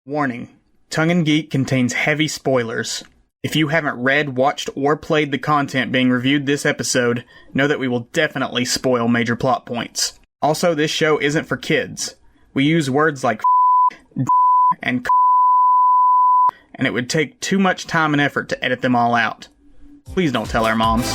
Warning. Tongue and Geek contains heavy spoilers. If you haven't read, watched, or played the content being reviewed this episode, know that we will definitely spoil major plot points. Also, this show isn't for kids. We use words like and and it would take too much time and effort to edit them all out. Please don't tell our moms.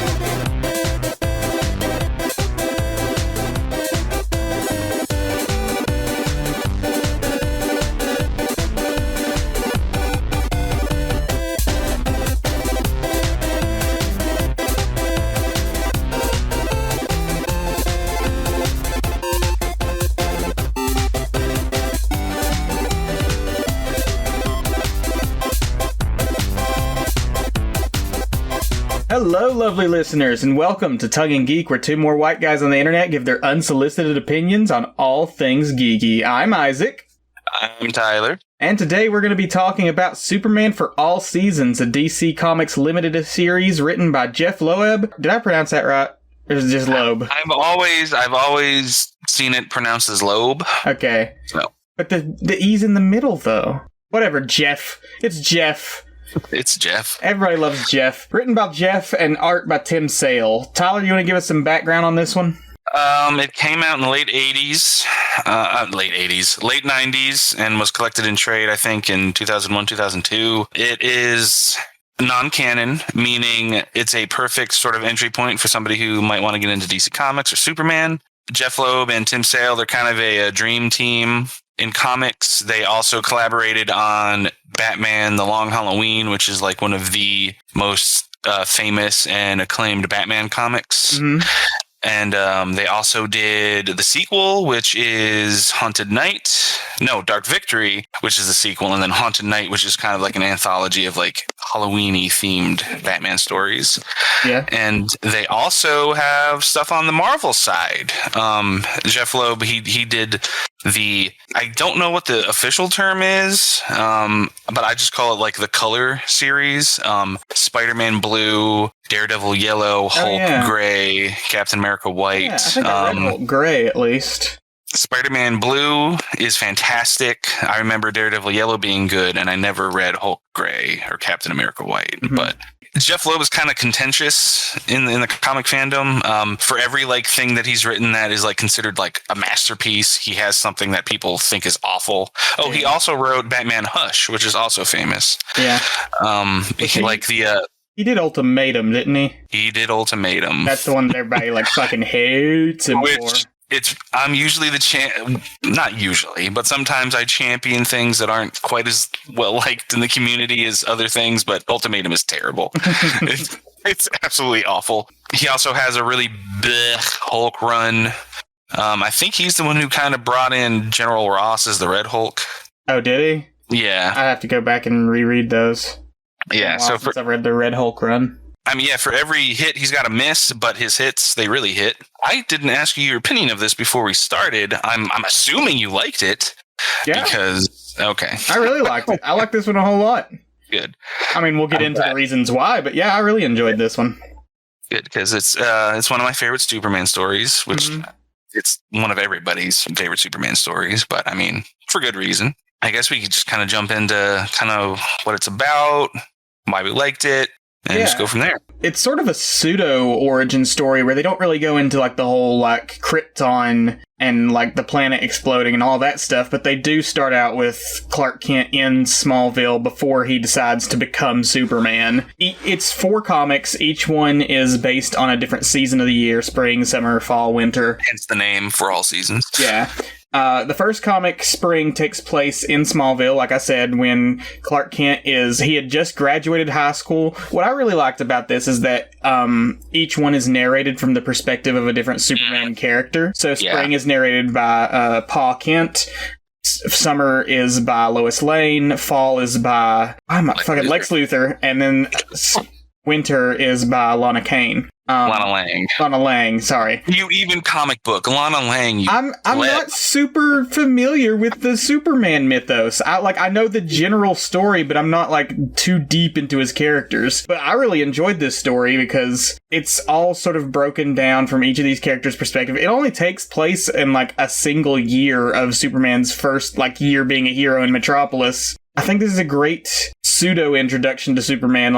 Hello, lovely listeners, and welcome to Tongue and Geek, where two more white guys on the internet give their unsolicited opinions on all things geeky. I'm Isaac. I'm Tyler. And today we're going to be talking about Superman for All Seasons, a DC Comics limited series written by Jeph Loeb. Did I pronounce that right? Or is it just Loeb? I've always seen it pronounced as Loeb. Okay. So. But the E's in the middle, though. Whatever, Jeph. It's Jeph. It's Jeph. Everybody loves Jeph. Written by Jeph and art by Tim Sale. Tyler, you want to give us some background on this one? It came out in the late 90s, and was collected in trade, I think, in 2001, 2002. It is non-canon, meaning it's a perfect sort of entry point for somebody who might want to get into DC Comics or Superman. Jeph Loeb and Tim Sale, they're kind of a dream team. In comics, they also collaborated on Batman: The Long Halloween, which is like one of the most famous and acclaimed Batman comics. Mm-hmm. And they also did the sequel, which is Dark Victory, which is the sequel, and then Haunted Night, which is kind of like an anthology of like Halloween-y themed Batman stories. Yeah. And they also have stuff on the Marvel side. Jeph Loeb, he did I don't know what the official term is, but I just call it like the color series. Spider-Man Blue, Daredevil Yellow, Hulk Gray, Captain America White. Yeah, I think I read Hulk Gray at least. Spider-Man Blue is fantastic. I remember Daredevil Yellow being good, and I never read Hulk Gray or Captain America White. Mm-hmm. But Jeph Loeb is kind of contentious in the comic fandom. For every like thing that he's written that is like considered like a masterpiece, he has something that people think is awful. Oh, he also wrote Batman Hush, which is also famous. Yeah. He did Ultimatum, didn't he? He did Ultimatum. That's the one that everybody like fucking hates him for. I'm usually not usually, but sometimes I champion things that aren't quite as well liked in the community as other things, but Ultimatum is terrible. It's absolutely awful. He also has a really big Hulk run. I think he's the one who kind of brought in General Ross as the Red Hulk. Oh, did he? Yeah. I have to go back and reread those. Yeah, so since I've read the Red Hulk run. I mean, yeah, for every hit, he's got a miss, but his hits, they really hit. I didn't ask you your opinion of this before we started. I'm assuming you liked it. Yeah. Okay. I really liked it. I like this one a whole lot. Good. I mean, we'll get into the reasons why, but yeah, I really enjoyed this one. Good, because it's one of my favorite Superman stories, which it's one of everybody's favorite Superman stories, but I mean, for good reason. I guess we could just kind of jump into kind of what it's about, why we liked it, and just go from there. It's sort of a pseudo origin story where they don't really go into like the whole like Krypton and like the planet exploding and all that stuff, but they do start out with Clark Kent in Smallville before he decides to become Superman. It's 4 comics. Each one is based on a different season of the year: spring, summer, fall, winter. Hence the name For All Seasons. Yeah. The first comic, Spring, takes place in Smallville, like I said, when Clark Kent he had just graduated high school. What I really liked about this is that each one is narrated from the perspective of a different Superman character. So Spring is narrated by Pa Kent. Summer is by Lois Lane. Fall is by Lex Luthor. And then Winter is by Lana Kane. Lana Lang, sorry. You even comic book Lana Lang. I'm not super familiar with the Superman mythos. I know the general story, but I'm not like too deep into his characters. But I really enjoyed this story because it's all sort of broken down from each of these characters' perspective. It only takes place in like a single year of Superman's first like year being a hero in Metropolis. I think this is a great pseudo introduction to Superman.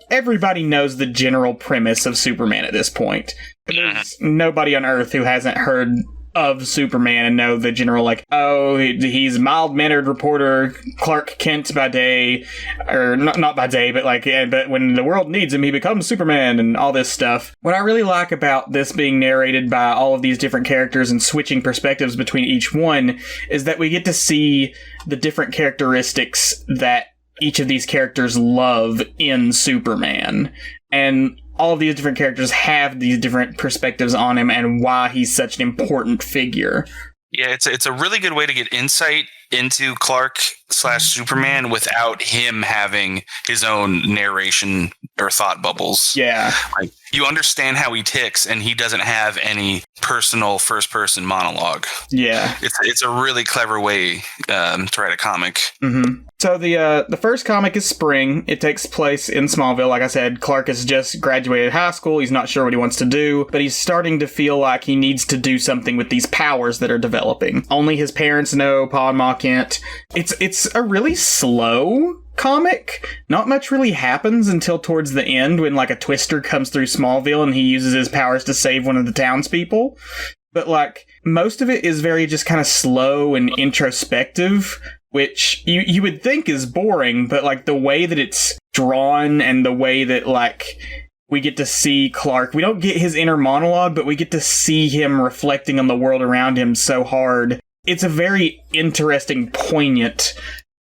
Everybody knows the general premise of Superman at this point. There's nobody on Earth who hasn't heard of Superman and know the general, he's a mild-mannered reporter, Clark Kent by day, or not by day, but when the world needs him, he becomes Superman and all this stuff. What I really like about this being narrated by all of these different characters and switching perspectives between each one is that we get to see the different characteristics that each of these characters love in Superman. And all of these different characters have these different perspectives on him and why he's such an important figure. Yeah, it's a really good way to get insight into Clark/Superman without him having his own narration or thought bubbles. Yeah. Like, you understand how he ticks, and he doesn't have any personal first-person monologue. Yeah. It's a really clever way to write a comic. Mm-hmm. So the first comic is Spring. It takes place in Smallville. Like I said, Clark has just graduated high school. He's not sure what he wants to do, but he's starting to feel like he needs to do something with these powers that are developing. Only his parents know, Pa and Ma can't. It's a really slow comic. Not much really happens until towards the end when like a twister comes through Smallville and he uses his powers to save one of the townspeople. But like most of it is very just kind of slow and introspective, which you would think is boring, but like the way that it's drawn and the way that like we get to see Clark, we don't get his inner monologue, but we get to see him reflecting on the world around him so hard. It's a very interesting, poignant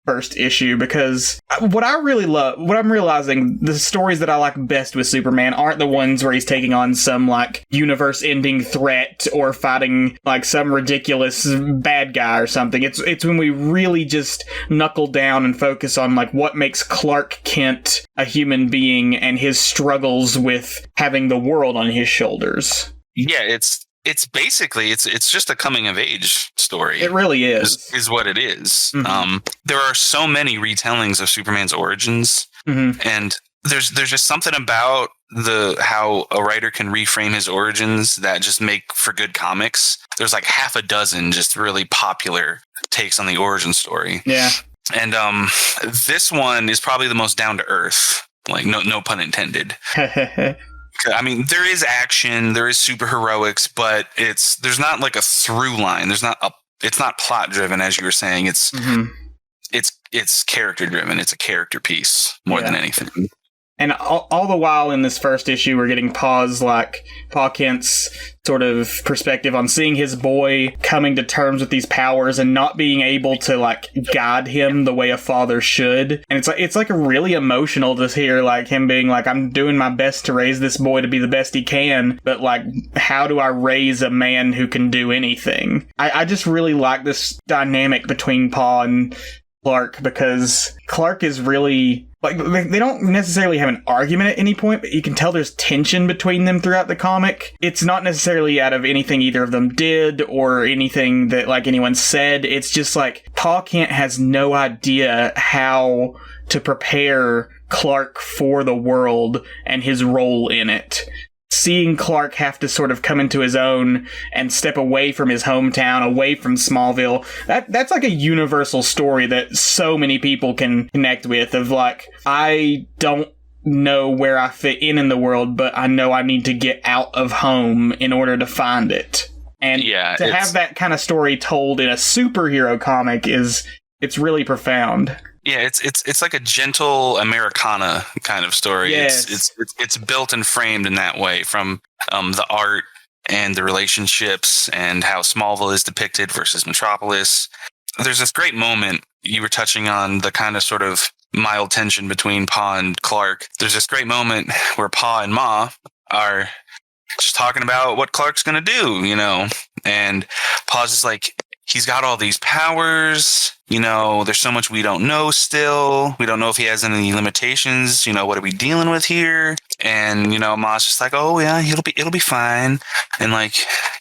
first issue because what I really love, what I'm realizing, the stories that I like best with Superman aren't the ones where he's taking on some like universe-ending threat or fighting like some ridiculous bad guy or something. It's when we really just knuckle down and focus on like what makes Clark Kent a human being and his struggles with having the world on his shoulders. Yeah, it's basically it's just a coming of age story. It really is what it is. Mm-hmm. There are so many retellings of Superman's origins, and there's just something about how a writer can reframe his origins that just make for good comics. There's like half a dozen just really popular takes on the origin story. Yeah, and this one is probably the most down to earth. Like no pun intended. I mean, there is action, there is super heroics, but there's not like a through line. It's not plot driven, as you were saying. It's character driven. It's a character piece more than anything. And all the while in this first issue, we're getting Pa Kent's sort of perspective on seeing his boy coming to terms with these powers and not being able to like guide him the way a father should. And it's like really emotional to hear like him being like, I'm doing my best to raise this boy to be the best he can, but like, how do I raise a man who can do anything? I just really like this dynamic between Pa and Clark because Clark is really like, they don't necessarily have an argument at any point, but you can tell there's tension between them throughout the comic. It's not necessarily out of anything either of them did or anything that like anyone said. It's just like Pa Kent has no idea how to prepare Clark for the world and his role in it. Seeing Clark have to sort of come into his own and step away from his hometown, away from Smallville, that's like a universal story that so many people can connect with of like, I don't know where I fit in the world, but I know I need to get out of home in order to find it. And to have that kind of story told in a superhero comic it's really profound. Yeah, it's like a gentle Americana kind of story. Yes. It's built and framed in that way from the art and the relationships and how Smallville is depicted versus Metropolis. There's this great moment you were touching on, the kind of sort of mild tension between Pa and Clark. There's this great moment where Pa and Ma are just talking about what Clark's going to do, you know, and Pa's just like, he's got all these powers. You know, there's so much we don't know still. We don't know if he has any limitations. You know, what are we dealing with here? And, you know, Ma's just like, oh, yeah, it'll be fine. And, like,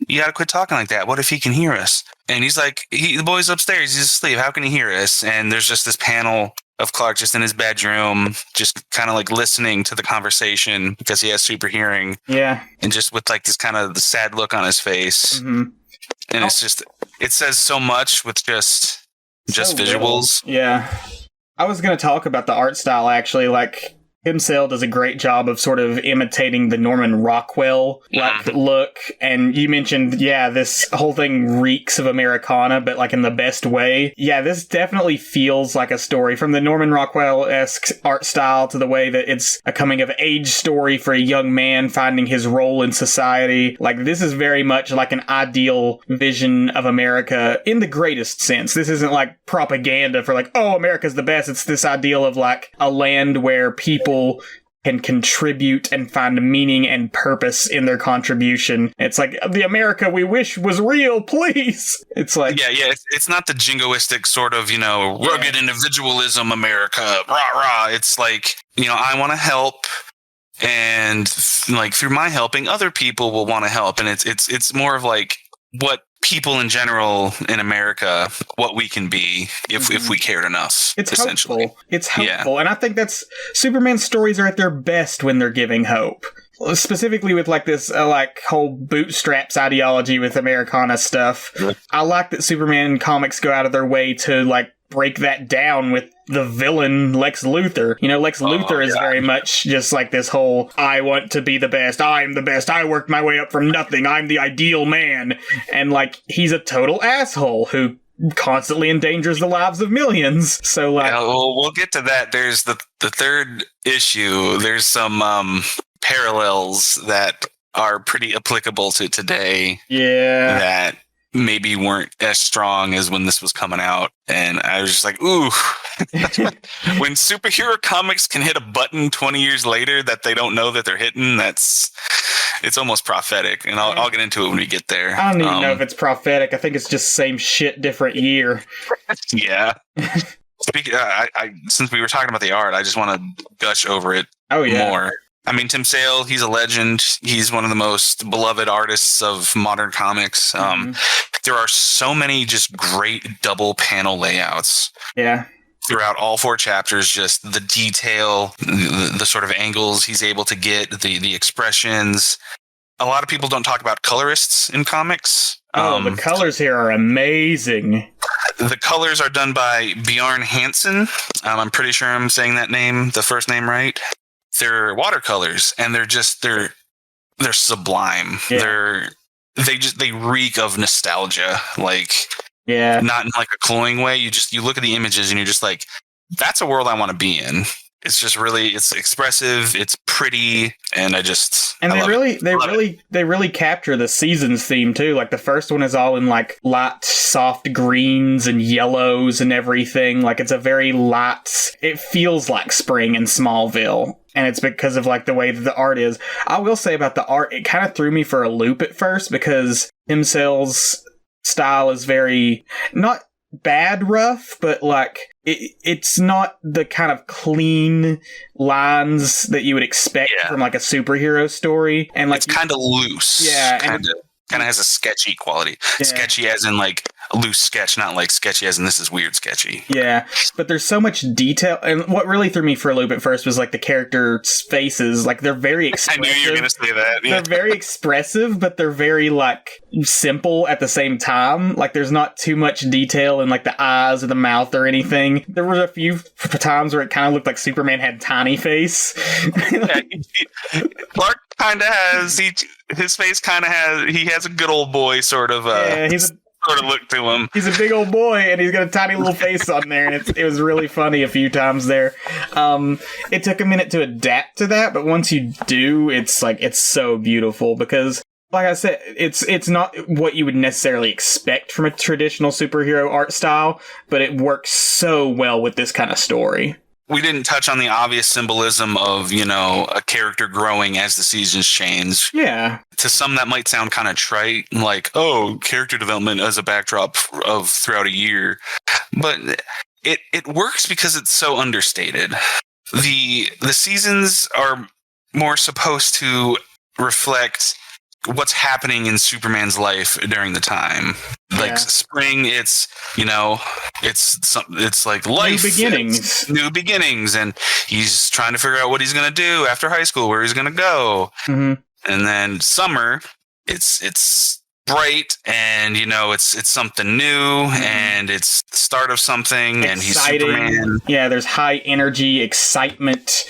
you got to quit talking like that. What if he can hear us? And he's like, the boy's upstairs. He's asleep. How can he hear us? And there's just this panel of Clark just in his bedroom, just kind of like listening to the conversation because he has super hearing. Yeah. And just with like this kind of sad look on his face. Mm-hmm. And it's just, it says so much with just visuals. Little. Yeah. I was going to talk about the art style, actually. Like, Tim Sale does a great job of sort of imitating the Norman Rockwell look. And you mentioned, this whole thing reeks of Americana, but like in the best way. Yeah, this definitely feels like a story from the Norman Rockwell-esque art style to the way that it's a coming of age story for a young man finding his role in society. Like, this is very much like an ideal vision of America in the greatest sense. This isn't like propaganda for like, oh, America's the best. It's this ideal of like a land where people can contribute and find meaning and purpose in their contribution. It's like, the America we wish was real, please. It's like... Yeah, it's not the jingoistic sort of, you know, rugged individualism America, rah-rah. It's like, you know, I want to help, and like through my helping, other people will want to help. And it's more of like what people in general in America, what we can be if we cared enough. It's helpful. It's helpful. Yeah. And I think that's Superman's stories are at their best when they're giving hope. Specifically with like this like whole bootstraps ideology with Americana stuff. I like that Superman comics go out of their way to like break that down with the villain Lex Luthor. You know, Lex Luthor is very much just like this whole, I want to be the best, I'm the best, I worked my way up from nothing, I'm the ideal man. And like, he's a total asshole who constantly endangers the lives of millions. So like... Yeah, well, we'll get to that. There's the third issue. There's some parallels that are pretty applicable to today. Yeah. That maybe weren't as strong as when this was coming out. And I was just like, ooh. When superhero comics can hit a button 20 years later that they don't know that they're hitting, it's almost prophetic. And I'll get into it when we get there. I don't even know if it's prophetic. I think it's just same shit, different year. Yeah. Since we were talking about the art, I just want to gush over it more. I mean, Tim Sale, he's a legend. He's one of the most beloved artists of modern comics. There are so many just great double panel layouts. Yeah. Throughout all 4 chapters, just the detail, the sort of angles he's able to get, the expressions. A lot of people don't talk about colorists in comics. The colors here are amazing. The colors are done by Bjarne Hansen. I'm pretty sure I'm saying the first name right. They're watercolors, and they're sublime. Yeah. They reek of nostalgia. Like, yeah, not in like a cloying way. You look at the images and you're just like, that's a world I want to be in. It's just it's expressive, it's pretty, and they really capture the seasons theme too. Like the first one is all in like light, soft greens and yellows and everything. Like it's a very light. It feels like spring in Smallville. And it's because of like the way that the art is. I will say about the art, it kind of threw me for a loop at first because Tim Sale's style is very not bad rough, but like it's not the kind of clean lines that you would expect from like a superhero story. And like it's kind of loose. Yeah, kind of has a sketchy quality. Yeah. Sketchy as in like a loose sketch, not like sketchy as in this is weird sketchy. Yeah, but there's so much detail. And what really threw me for a loop at first was like the characters' faces. Like they're very expressive. I knew you were going to say that. Yeah. They're very expressive, but they're very like simple at the same time. Like there's not too much detail in like the eyes or the mouth or anything. There were a few times where it kind of looked like Superman had tiny face. Clark kind of has his face kind of has a good old boy sort of sort of look to him. He's a big old boy and he's got a tiny little face on there, and it was really funny a few times there. It took a minute to adapt to that, but once you do, it's so beautiful because like I said, it's not what you would necessarily expect from a traditional superhero art style, but it works so well with this kind of story. we didn't touch on the obvious symbolism of, a character growing as the seasons change. Yeah. To some, that might sound kind of trite, like, oh, character development as a backdrop of throughout a year. But it works because it's so understated. The seasons are more supposed to reflect what's happening in Superman's life during the time. Like spring, it's like life, new beginnings, and he's trying to figure out what he's going to do after high school, where he's going to go. Mm-hmm. And then summer, it's bright, and it's something new, and it's the start of something. Exciting. And he's Superman. Yeah, there's high energy, excitement,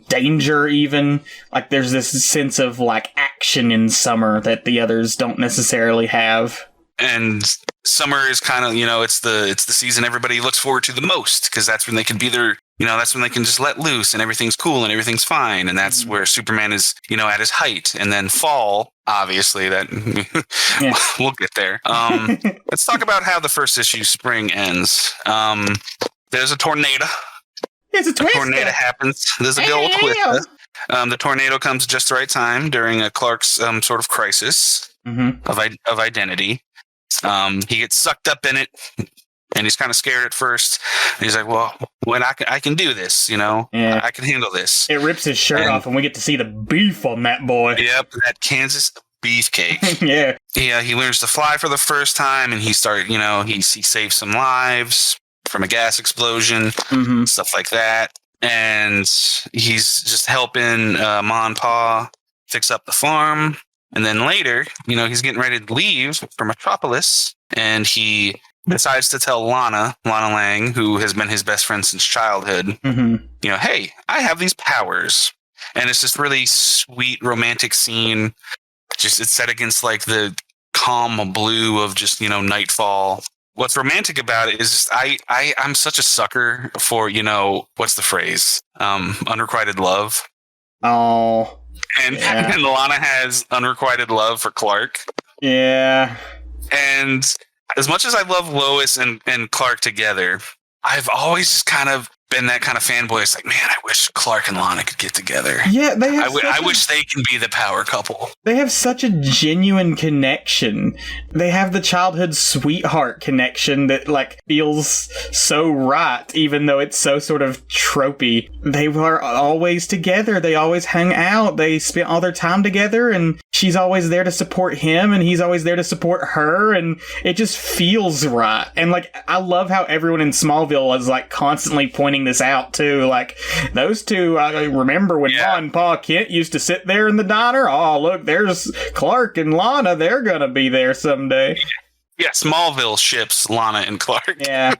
danger, even. Like, there's this sense of like action in summer that the others don't necessarily have. And summer is kind of, it's the season everybody looks forward to the most, because that's when they can be their, that's when they can just let loose and everything's cool and everything's fine. And that's where Superman is, at his height. And then fall, obviously, that we'll get there. Let's talk about how the first issue, spring, ends. There's a tornado. It's a twist. A tornado happens. There's a good old twist. The tornado comes just the right time during Clark's sort of crisis of identity. He gets sucked up in it, and he's kind of scared at first. And he's like, well, when I can do this, I can handle this. It rips his shirt off, and we get to see the beef on that boy. Yep, that Kansas beefcake. Yeah, he learns to fly for the first time, and he saves some lives from a gas explosion, stuff like that. And he's just helping Ma and Pa fix up the farm. And then later, he's getting ready to leave for Metropolis, and he decides to tell Lana Lang, who has been his best friend since childhood, hey, I have these powers. And it's this really sweet, romantic scene. Just it's set against like the calm blue of just, nightfall. What's romantic about it is just I'm such a sucker for, what's the phrase? Unrequited love. Oh. And Lana has unrequited love for Clark. Yeah. And as much as I love Lois and Clark together, I've always just kind of been that kind of fanboy. It's like, man, I wish Clark and Lana could get together. Yeah, they have I wish they can be the power couple. They have such a genuine connection. They have the childhood sweetheart connection that like feels so right, even though it's so sort of tropey. They were always together. They always hang out. They spent all their time together, and she's always there to support him, and he's always there to support her, and it just feels right. And like, I love how everyone in Smallville is like constantly pointing this out too. Like, those two, I remember when Ma and Pa Kent used to sit there in the diner. Oh, look, there's Clark and Lana. They're gonna be there someday. Yeah, Smallville ships Lana and Clark. Yeah.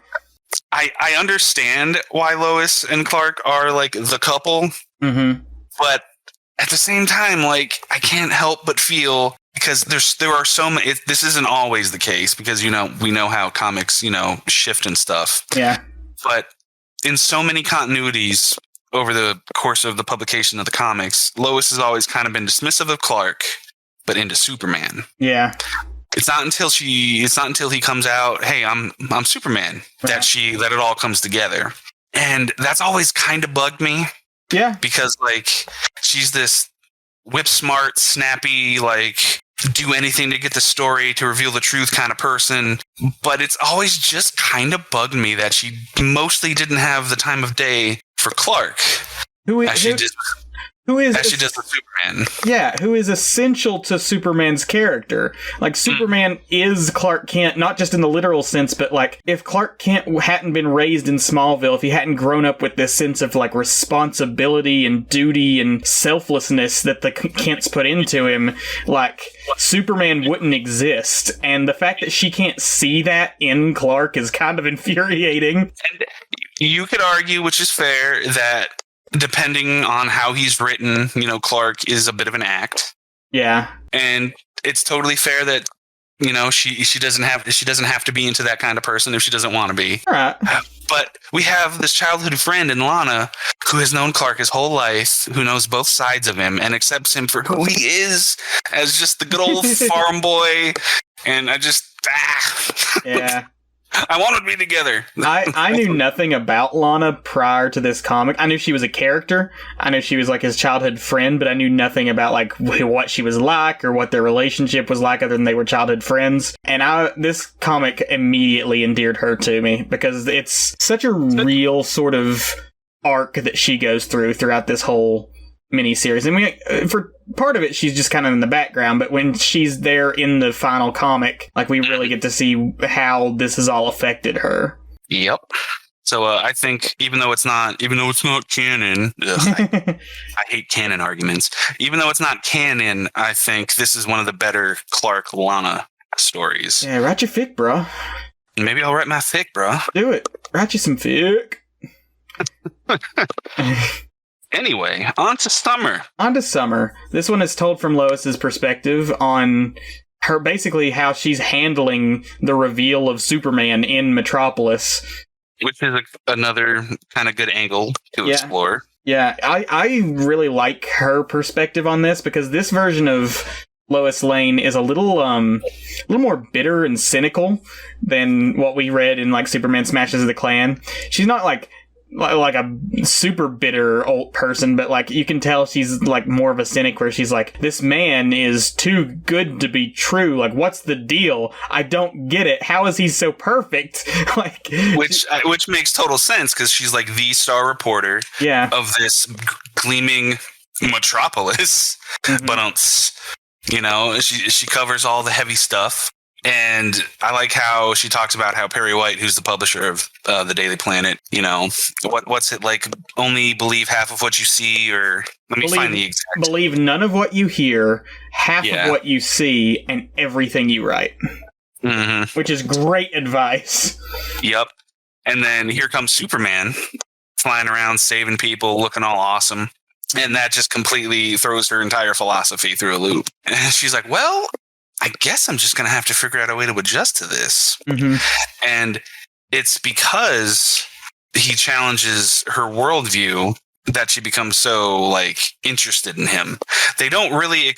I understand why Lois and Clark are like the couple, but at the same time, like, I can't help but feel, because there are so many. This isn't always the case, because we know how comics shift and stuff. Yeah, but in so many continuities over the course of the publication of the comics, Lois has always kind of been dismissive of Clark, but into Superman. Yeah. It's not until he comes out, hey, I'm Superman, that it all comes together. And that's always kind of bugged me. Yeah. Because like, she's this whip smart, snappy, like, do anything to get the story, to reveal the truth kind of person. But it's always just kind of bugged me that she mostly didn't have the time of day for Clark. Who is with Superman. Yeah, who is essential to Superman's character. Like, Superman is Clark Kent, not just in the literal sense, but like, if Clark Kent hadn't been raised in Smallville, if he hadn't grown up with this sense of like responsibility and duty and selflessness that the Kents put into him, like, Superman wouldn't exist. And the fact that she can't see that in Clark is kind of infuriating. And you could argue, which is fair, that depending on how he's written, Clark is a bit of an act. Yeah. And it's totally fair that, she doesn't have to be into that kind of person if she doesn't want to be. Right. But we have this childhood friend in Lana who has known Clark his whole life, who knows both sides of him and accepts him for who he is as just the good old farm boy. And I just, Yeah. I want to be together. I knew nothing about Lana prior to this comic. I knew she was a character. I knew she was like his childhood friend, but I knew nothing about like what she was like or what their relationship was like other than they were childhood friends. And this comic immediately endeared her to me because it's such a real sort of arc that she goes throughout this whole miniseries. And for part of it, she's just kind of in the background, but when she's there in the final comic, like we really get to see how this has all affected her. Yep. So I think even though it's not canon, I hate canon arguments. Even though it's not canon, I think this is one of the better Clark Lana stories. Yeah, write your fic, bro. Maybe I'll write my fic, bro. Do it. Write you some fic. Anyway, on to Summer. This one is told from Lois's perspective on her, basically how she's handling the reveal of Superman in Metropolis. Which is another kind of good angle to explore. Yeah, I really like her perspective on this because this version of Lois Lane is a little more bitter and cynical than what we read in like Superman Smashes the Klan. She's not like a super bitter old person, but like you can tell she's like more of a cynic where she's like, this man is too good to be true. Like, what's the deal? I don't get it. How is he so perfect? Like, which makes total sense because she's like the star reporter of this gleaming metropolis. Mm-hmm. But she covers all the heavy stuff. And I like how she talks about how Perry White, who's the publisher of the Daily Planet, what's it like? Only believe half of what you see, or find the exact. Believe none of what you hear, half of what you see, and everything you write. Mm-hmm. Which is great advice. Yep. And then here comes Superman, flying around, saving people, looking all awesome. And that just completely throws her entire philosophy through a loop. And she's like, well, I guess I'm just going to have to figure out a way to adjust to this. Mm-hmm. And it's because he challenges her worldview that she becomes so like interested in him. They don't really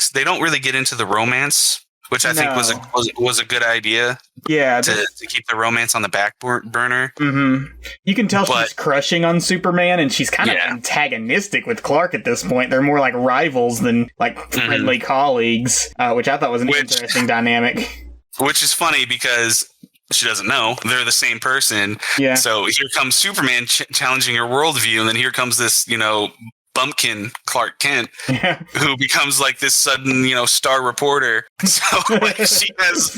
get into the romance, which I think was a good idea. Yeah, to keep the romance on the back burner. Mm-hmm. You can tell she's crushing on Superman, and she's kind of antagonistic with Clark at this point. They're more like rivals than like friendly colleagues, which I thought was an interesting dynamic. Which is funny because she doesn't know they're the same person. Yeah. So here comes Superman challenging her worldview, and then here comes this, bumpkin Clark Kent, who becomes like this sudden, star reporter. So like, she has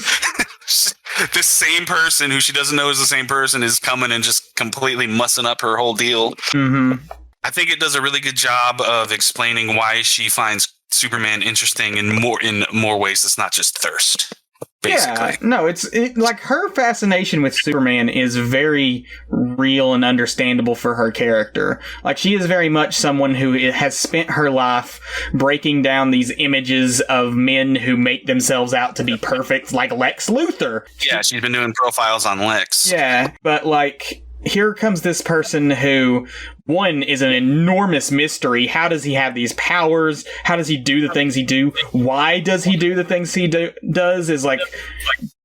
this same person who she doesn't know is the same person is coming and just completely mussing up her whole deal. Mm-hmm. I think it does a really good job of explaining why she finds Superman interesting in more ways. That's not just thirst. Basically. Yeah, no, it's like her fascination with Superman is very real and understandable for her character. Like, she is very much someone who has spent her life breaking down these images of men who make themselves out to be perfect, like Lex Luthor. Yeah, she's been doing profiles on Lex. Yeah, but like, here comes this person who, one, is an enormous mystery. How does he have these powers? How does he do the things he do? Why does he do the things he does is like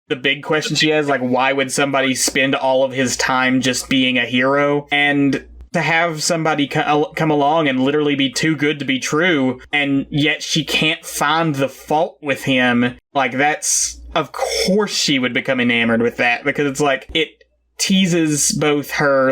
the big question she has. Like, why would somebody spend all of his time just being a hero? And to have somebody come along and literally be too good to be true, and yet she can't find the fault with him, like, that's, of course she would become enamored with that, because it's like, it teases both her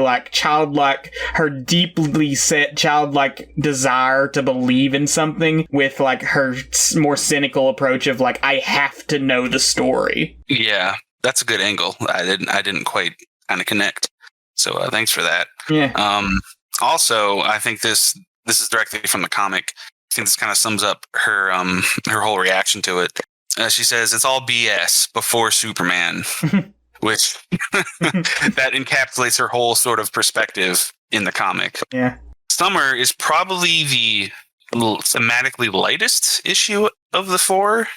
her deeply set childlike desire to believe in something with like her more cynical approach of like, I have to know the story. Yeah, that's a good angle. I didn't quite kind of connect. So thanks for that. Yeah. Also, I think this is directly from the comic. I think this kind of sums up her whole reaction to it. She says it's all BS before Superman. Which that encapsulates her whole sort of perspective in the comic. Yeah. Summer is probably the thematically lightest issue of the four,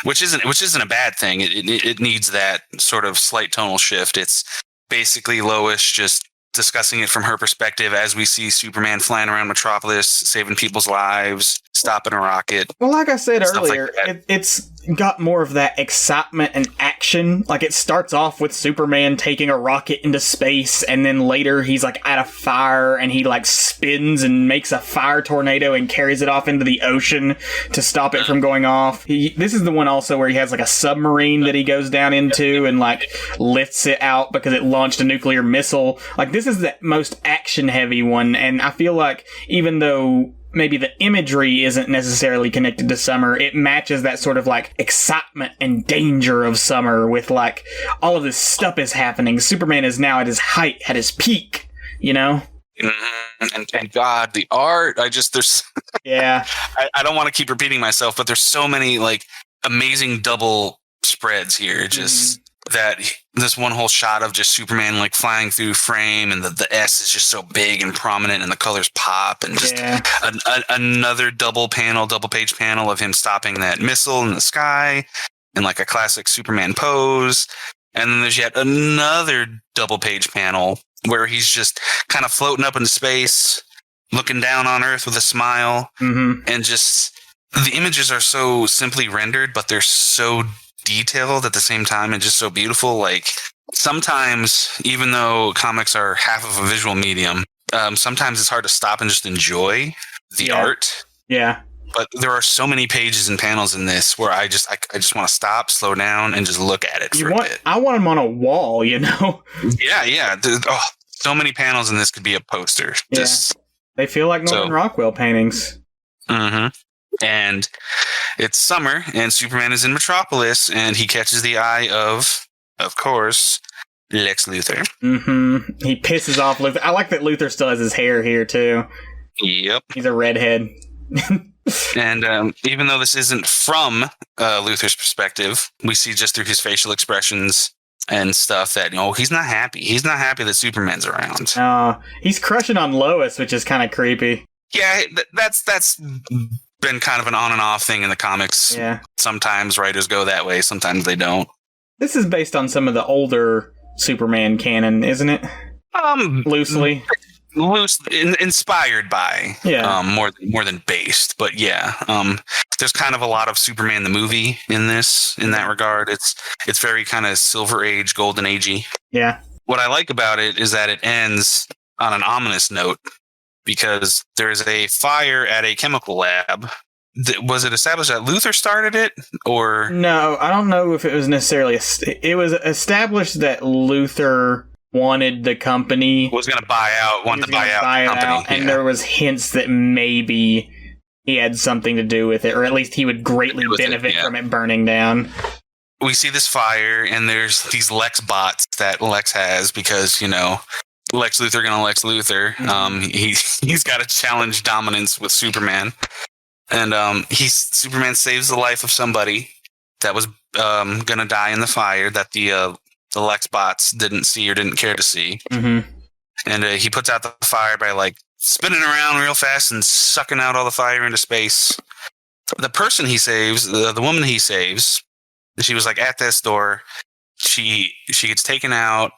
which isn't a bad thing. It needs that sort of slight tonal shift. It's basically Lois just discussing it from her perspective as we see Superman flying around Metropolis, saving people's lives, stopping a rocket. Well, like I said earlier, it's got more of that excitement and action. Like, it starts off with Superman taking a rocket into space, and then later he's, like, at a fire, and he, like, spins and makes a fire tornado and carries it off into the ocean to stop it from going off. This is the one also where he has, like, a submarine that he goes down into and, like, lifts it out because it launched a nuclear missile. Like, this is the most action-heavy one, and I feel like even though maybe the imagery isn't necessarily connected to summer, it matches that sort of like excitement and danger of summer with like all of this stuff is happening. Superman is now at his height, at his peak, you know? And God, the art, yeah. I don't want to keep repeating myself, but there's so many like amazing double spreads here. Just that this one whole shot of just Superman like flying through frame, and the S is just so big and prominent, and the colors pop, and just another double page panel of him stopping that missile in the sky in like a classic Superman pose. And then there's yet another double page panel where he's just kind of floating up into space, looking down on Earth with a smile. And just the images are so simply rendered, but they're so detailed at the same time and just so beautiful. Like, sometimes, even though comics are half of a visual medium, sometimes it's hard to stop and just enjoy the art. Yeah. But there are so many pages and panels in this where I just want to stop, slow down, and just look at it for a bit. I want them on a wall, you know? Yeah. So many panels in this could be a poster. Yeah. They feel like Norman Rockwell paintings. And it's summer, and Superman is in Metropolis, and he catches the eye of course, Lex Luthor. He pisses off Luthor. I like that Luthor still has his hair here, too. Yep. He's a redhead. And even though this isn't from Luthor's perspective, we see just through his facial expressions and stuff that, he's not happy. He's not happy that Superman's around. He's crushing on Lois, which is kind of creepy. Yeah, that's been kind of an on and off thing in the comics. Yeah. Sometimes writers go that way, sometimes they don't. This is based on some of the older Superman canon, isn't it? Loosely. Inspired by. Yeah. More than based, but yeah. There's kind of a lot of Superman the movie in that regard. It's very kind of Silver Age, Golden Agey. Yeah. What I like about it is that it ends on an ominous note, because there's a fire at a chemical lab. Was it established that Luthor started it, or? No, I don't know if it was necessarily. It was established that Luthor wanted the company. Was going to buy out the company. And there was hints that maybe he had something to do with it, or at least he would greatly benefit from it burning down. We see this fire, and there's these Lex bots that Lex has because, Lex Luthor gonna Lex Luthor. He's got to challenge dominance with Superman, and Superman saves the life of somebody that was gonna die in the fire that the Lex bots didn't see or didn't care to see, and he puts out the fire by like spinning around real fast and sucking out all the fire into space. The person he saves, the woman he saves, she was like at this door. She gets taken out.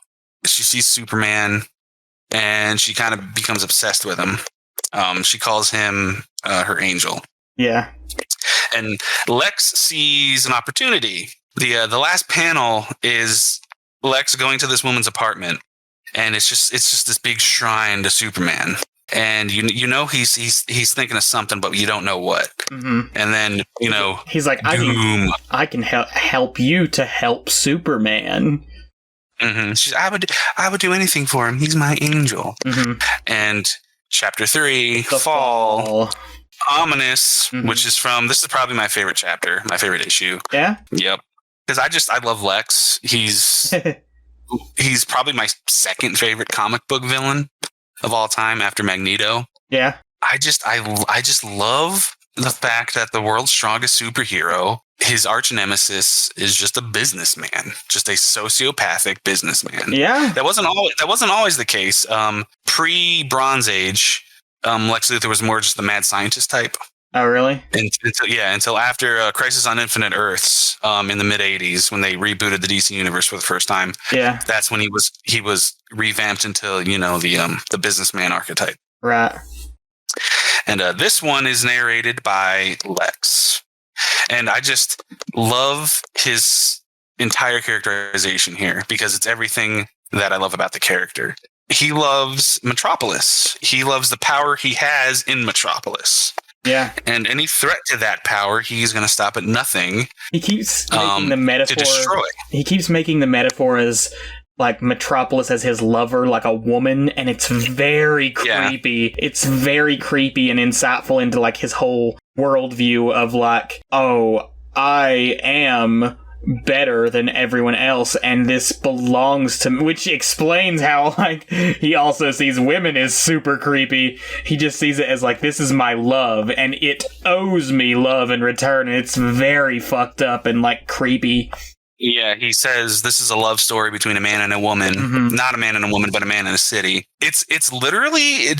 She sees Superman. And she kind of becomes obsessed with him. She calls him her angel. Yeah. And Lex sees an opportunity. The last panel is Lex going to this woman's apartment, and it's just this big shrine to Superman. And he's thinking of something, but you don't know what. And then he's like, I can help you to help Superman. I would do anything for him. He's my angel. And chapter 3, the fall. Ominous, which is this is probably my favorite chapter, my favorite issue. Yeah? Yep. Because I love Lex. He's probably my second favorite comic book villain of all time after Magneto. Yeah. I just love the fact that the world's strongest superhero, his arch nemesis, is just a businessman, just a sociopathic businessman. Yeah, that wasn't always the case. Pre-Bronze Age, Lex Luthor was more just the mad scientist type. Oh, really? Until after Crisis on Infinite Earths, in the mid '80s, when they rebooted the DC universe for the first time. Yeah, that's when he was revamped into the businessman archetype. Right. And this one is narrated by Lex. And I just love his entire characterization here because it's everything that I love about the character. He loves Metropolis. He loves the power he has in Metropolis. Yeah. And any threat to that power, he's going to stop at nothing. He keeps making the metaphor to destroy. He keeps making the metaphor as like Metropolis as his lover, like a woman, and it's very creepy. Yeah. It's very creepy and insightful into like his whole worldview of like, oh, I am better than everyone else, and this belongs to me, which explains how like he also sees women as super creepy. He just sees it as like, this is my love and it owes me love in return, and it's very fucked up and like creepy. Yeah, he says this is a love story between a man and a woman. Mm-hmm. Not a man and a woman, but a man and a city. It's literally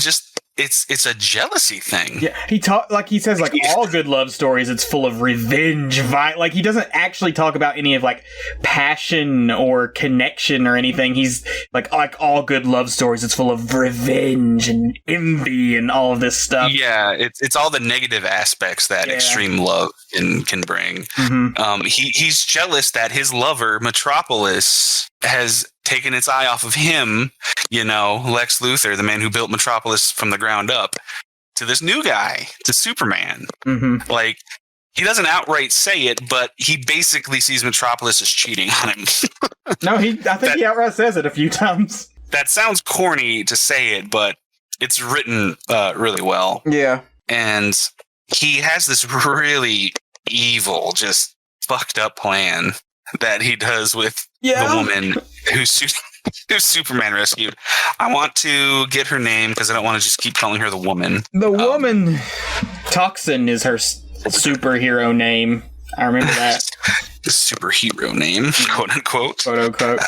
it's a jealousy thing. Yeah, he says like all good love stories, it's full of revenge. Like he doesn't actually talk about any of like passion or connection or anything. He's like all good love stories, it's full of revenge and envy and all of this stuff. Yeah, it's all the negative aspects that extreme love can bring. Mm-hmm. He's jealous that his lover Metropolis has taken its eye off of him, Lex Luthor, the man who built Metropolis from the ground up, to this new guy, to Superman. Mm-hmm. Like, he doesn't outright say it, but he basically sees Metropolis as cheating on him. No, I think he outright says it a few times. That sounds corny to say it, but it's written really well. Yeah. And he has this really evil, just fucked up plan that he does with the woman who Superman rescued. I want to get her name because I don't want to just keep calling her the woman. The woman, Toxin is her superhero name. I remember that. The superhero name, quote unquote. Quote unquote.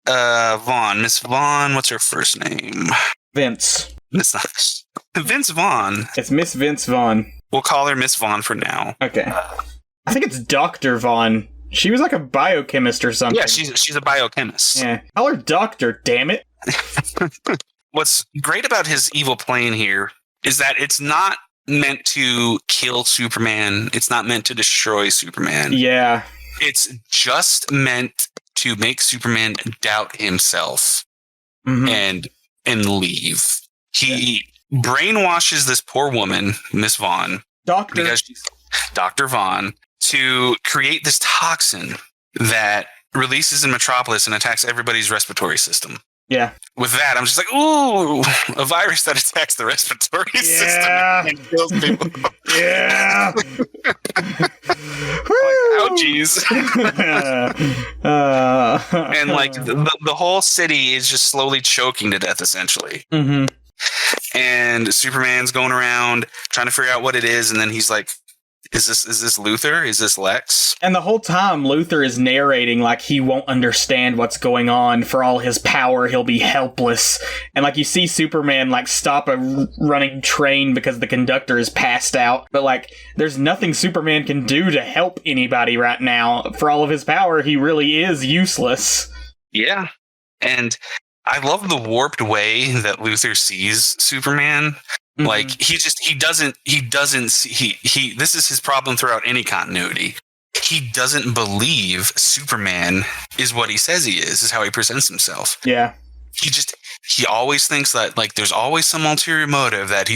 Vaughn. Miss Vaughn, what's her first name? Vince. Vince Vaughn. It's Miss Vince Vaughn. We'll call her Miss Vaughn for now. Okay. I think it's Dr. Vaughn. She was like a biochemist or something. Yeah, she's a biochemist. Yeah. Call her Doctor, damn it. What's great about his evil plan here is that it's not meant to kill Superman. It's not meant to destroy Superman. Yeah. It's just meant to make Superman doubt himself and leave. He brainwashes this poor woman, Miss Vaughn. Because she's Dr. Vaughn, to create this toxin that releases in Metropolis and attacks everybody's respiratory system. Yeah. With that, I'm just like, ooh, a virus that attacks the respiratory system and kills people. Yeah. Oh, jeez. And like the whole city is just slowly choking to death, essentially. Mm-hmm. And Superman's going around trying to figure out what it is, and then he's like, Is this Luthor? Is this Lex? And the whole time, Luthor is narrating like he won't understand what's going on. For all his power, he'll be helpless. And like you see Superman like stop a running train because the conductor is passed out. But like there's nothing Superman can do to help anybody right now. For all of his power, he really is useless. Yeah. And I love the warped way that Luthor sees Superman. Like he doesn't see this is his problem throughout any continuity. He doesn't believe Superman is what he says he is how he presents himself. Yeah. He always thinks that like there's always some ulterior motive, that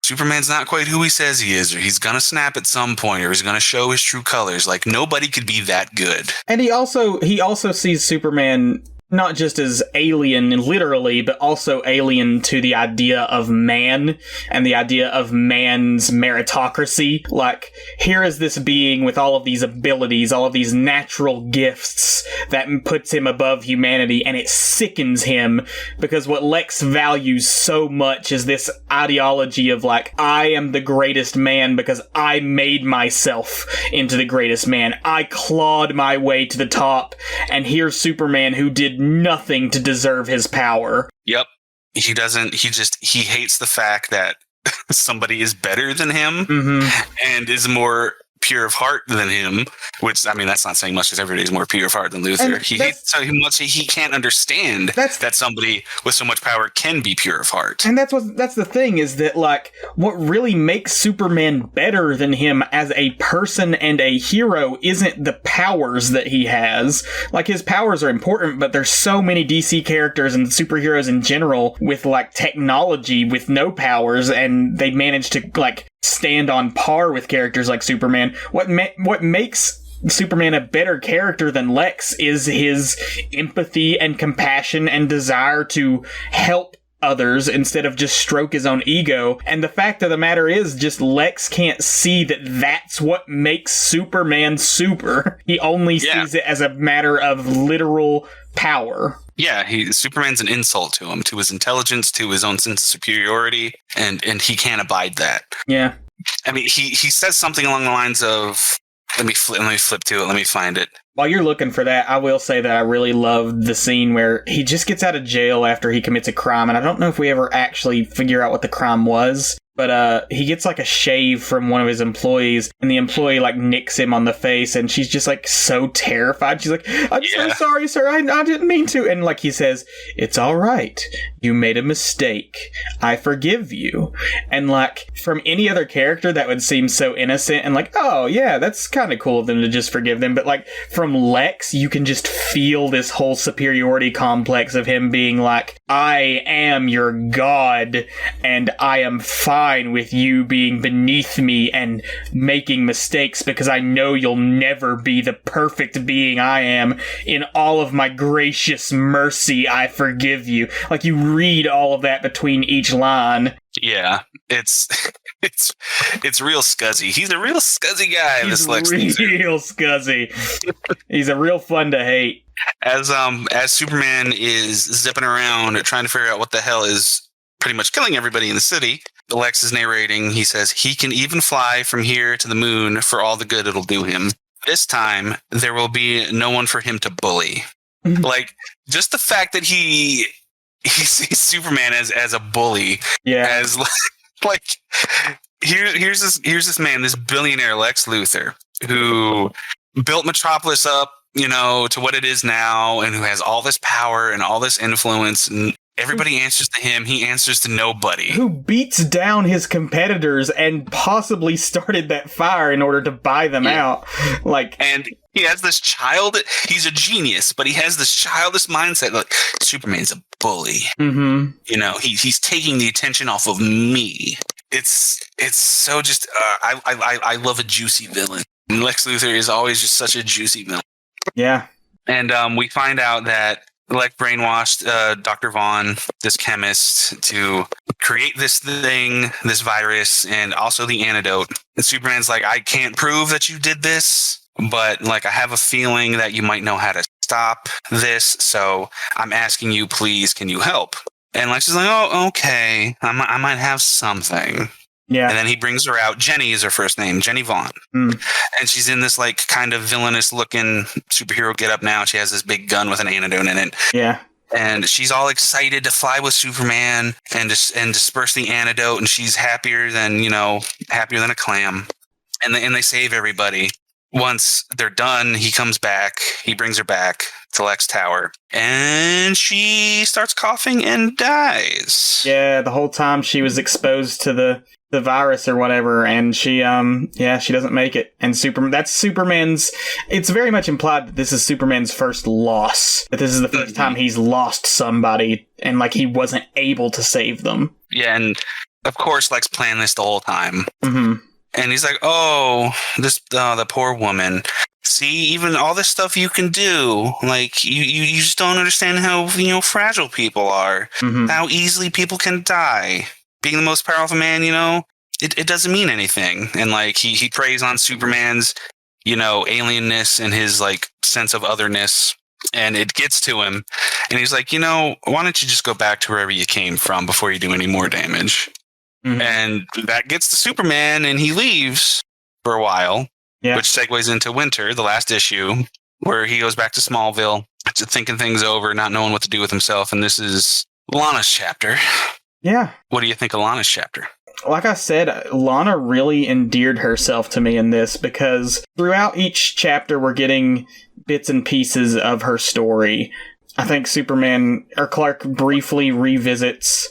Superman's not quite who he says he is, or he's gonna snap at some point, or he's gonna show his true colors. Like nobody could be that good. And he also sees Superman not just as alien literally, but also alien to the idea of man and the idea of man's meritocracy. Like, here is this being with all of these abilities, all of these natural gifts that puts him above humanity, and it sickens him because what Lex values so much is this ideology of like, I am the greatest man because I made myself into the greatest man. I clawed my way to the top, and here's Superman who did nothing to deserve his power. Yep. He hates the fact that somebody is better than him and is more pure of heart than him, which, I mean, that's not saying much because everybody's more pure of heart than Luther. He hates so much he can't understand that somebody with so much power can be pure of heart. And that's the thing, is that, like, what really makes Superman better than him as a person and a hero isn't the powers that he has. Like, his powers are important, but there's so many DC characters and superheroes in general with, like, technology with no powers, and they manage to, like, stand on par with characters like Superman. What makes Superman a better character than Lex is his empathy and compassion and desire to help others instead of just stroke his own ego. And the fact of the matter is, just Lex can't see that that's what makes Superman super. He only sees it as a matter of literal power. Yeah, Superman's an insult to him, to his intelligence, to his own sense of superiority, and he can't abide that. Yeah. I mean, he says something along the lines of, let me flip to it, let me find it. While you're looking for that, I will say that I really loved the scene where he just gets out of jail after he commits a crime, and I don't know if we ever actually figure out what the crime was. But he gets, like, a shave from one of his employees, and the employee, like, nicks him on the face, and she's just, like, so terrified. She's like, I'm so sorry, sir. I didn't mean to. And, like, he says, it's all right. You made a mistake. I forgive you. And, like, from any other character, that would seem so innocent and, like, oh, yeah, that's kind of cool of them to just forgive them. But, like, from Lex, you can just feel this whole superiority complex of him being like, I am your god, and I am fine with you being beneath me and making mistakes because I know you'll never be the perfect being I am. In all of my gracious mercy, I forgive you. Like, you read all of that between each line. Yeah, it's real scuzzy. He's a real scuzzy guy. He's real scuzzy. He's a real fun to hate. As Superman is zipping around trying to figure out what the hell is pretty much killing everybody in the city, Lex is narrating. He says, he can even fly from here to the moon for all the good it'll do him. This time, there will be no one for him to bully. Like, just the fact that he sees Superman as a bully. Yeah. As, like, here's this man, this billionaire Lex Luthor, who built Metropolis up, you know, to what it is now, and who has all this power and all this influence, and everybody answers to him. He answers to nobody. Who beats down his competitors and possibly started that fire in order to buy them out. And he has this he's a genius, but he has this childish mindset. Like, Superman's a bully. Mm-hmm. You know, he's taking the attention off of me. It's so just, I love a juicy villain. And Lex Luthor is always just such a juicy villain. Yeah. And we find out that Lex brainwashed Dr. Vaughn, this chemist, to create this thing, this virus, and also the antidote. And Superman's like, I can't prove that you did this, but, like, I have a feeling that you might know how to stop this, so I'm asking you, please, can you help? And Lex is like, oh, okay, I might have something. Yeah. And then he brings her out. Jenny is her first name, Jenny Vaughn. Mm. And she's in this, like, kind of villainous looking superhero getup now. She has this big gun with an antidote in it. Yeah. And she's all excited to fly with Superman and disperse the antidote. And she's happier than a clam. And they save everybody. Once they're done, he comes back. He brings her back to Lex Tower. And she starts coughing and dies. Yeah, the whole time she was exposed to the virus or whatever, and she doesn't make it. And that's Superman's, it's very much implied that this is Superman's first loss. That this is the first time he's lost somebody, and, like, he wasn't able to save them. Yeah, and of course Lex planned this the whole time. Mm-hmm. And he's like, oh, the poor woman. See, even all this stuff you can do, like, you just don't understand how, fragile people are. Mm-hmm. How easily people can die. Being the most powerful man, it doesn't mean anything. And, like, he preys on Superman's, alienness and his, like, sense of otherness. And it gets to him. And he's like, why don't you just go back to wherever you came from before you do any more damage? Mm-hmm. And that gets to Superman, and he leaves for a while, which segues into Winter, the last issue, where he goes back to Smallville, thinking things over, not knowing what to do with himself. And this is Lana's chapter. Yeah. What do you think of Lana's chapter? like I said, Lana really endeared herself to me in this, because throughout each chapter we're getting bits and pieces of her story. I think Clark briefly revisits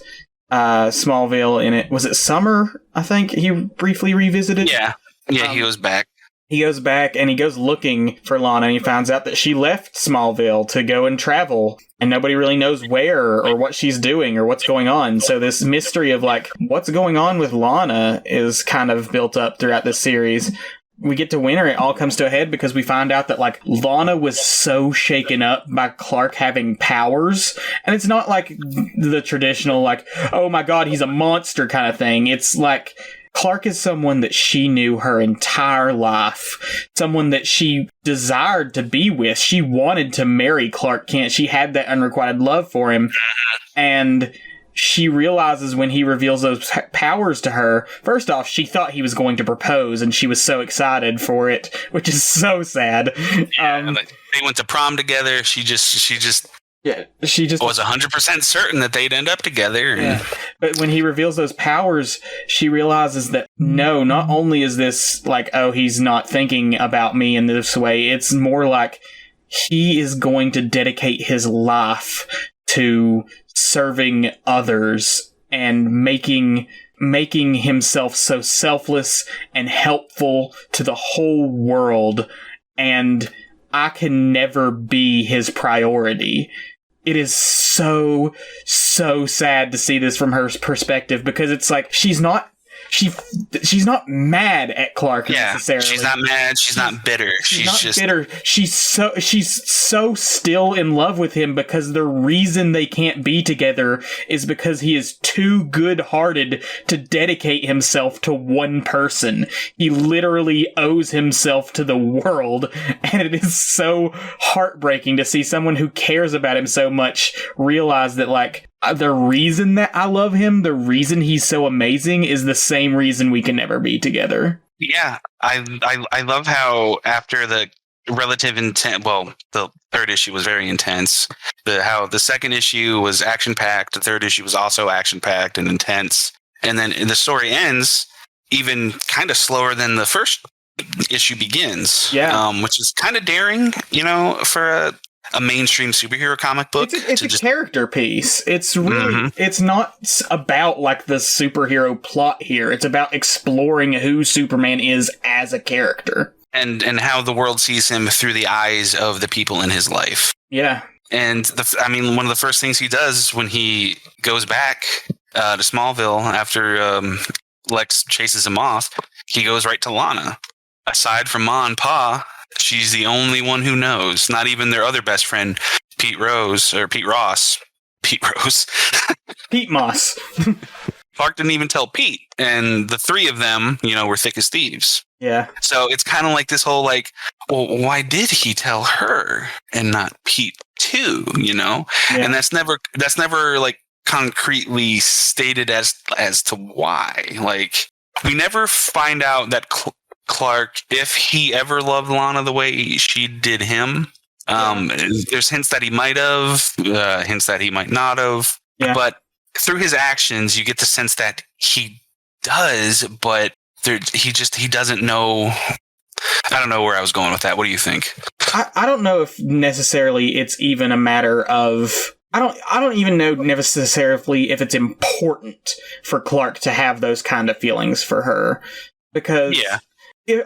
Smallville in it. Was it summer? I think he briefly revisited. Yeah, he goes back. He goes back and he goes looking for Lana, and he finds out that she left Smallville to go and travel, and nobody really knows where or what she's doing or what's going on. So this mystery of like what's going on with Lana is kind of built up throughout this series. We get to winter, it all comes to a head because we find out that like Lana was so shaken up by Clark having powers, and it's not like the traditional like, oh my god, he's a monster kind of thing. It's like Clark is someone that she knew her entire life, someone that she desired to be with. She wanted to marry Clark Kent. She had that unrequited love for him, and she realizes when he reveals those powers to her, first off, she thought he was going to propose, and she was so excited for it, which is so sad. Yeah, they went to prom together. She just was 100% certain that they'd end up together. Yeah. But when he reveals those powers, she realizes that no, not only is this like, oh, he's not thinking about me in this way, it's more like he is going to dedicate his life to serving others and making himself so selfless and helpful to the whole world, and I can never be his priority. It is so sad to see this from her perspective, because it's like she's not mad at Clark necessarily. She's not mad. She's not bitter. She's not just bitter. She's so still in love with him, because the reason they can't be together is because he is too good-hearted to dedicate himself to one person. He literally owes himself to the world, and it is so heartbreaking to see someone who cares about him so much realize that, like, the reason that I love him, the reason he's so amazing, is the same reason we can never be together. Yeah, I love how after the relative intent, well, the third issue was very intense. How the second issue was action-packed, the third issue was also action-packed and intense. And then the story ends even kind of slower than the first issue begins. Yeah. Which is kind of daring, for a mainstream superhero comic book. It's a character piece. It's really, it's not about like the superhero plot here. It's about exploring who Superman is as a character. And how the world sees him through the eyes of the people in his life. Yeah. And one of the first things he does when he goes back to Smallville after Lex chases him off, he goes right to Lana. Aside from Ma and Pa, she's the only one who knows. Not even their other best friend, Pete Ross. Pete Moss. Clark didn't even tell Pete. And the three of them, were thick as thieves. Yeah. So it's kind of like this whole like, well, why did he tell her and not Pete too? Yeah. And that's never like concretely stated as to why. Like, we never find out that Clark, if he ever loved Lana the way she did him. There's hints that he might have, hints that he might not have. Yeah. But through his actions, you get the sense that he does, but he doesn't know. I don't know where I was going with that. What do you think? I don't know if necessarily it's even a matter of. I don't even know necessarily if it's important for Clark to have those kind of feelings for her, because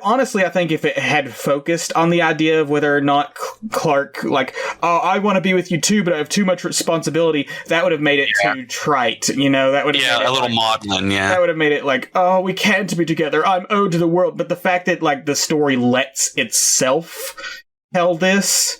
honestly, I think if it had focused on the idea of whether or not Clark, like, oh, I want to be with you too, but I have too much responsibility, that would have made it too trite, That would have made it a little maudlin, That would have made it like, oh, we can't be together. I'm owed to the world. But the fact that like the story lets itself tell this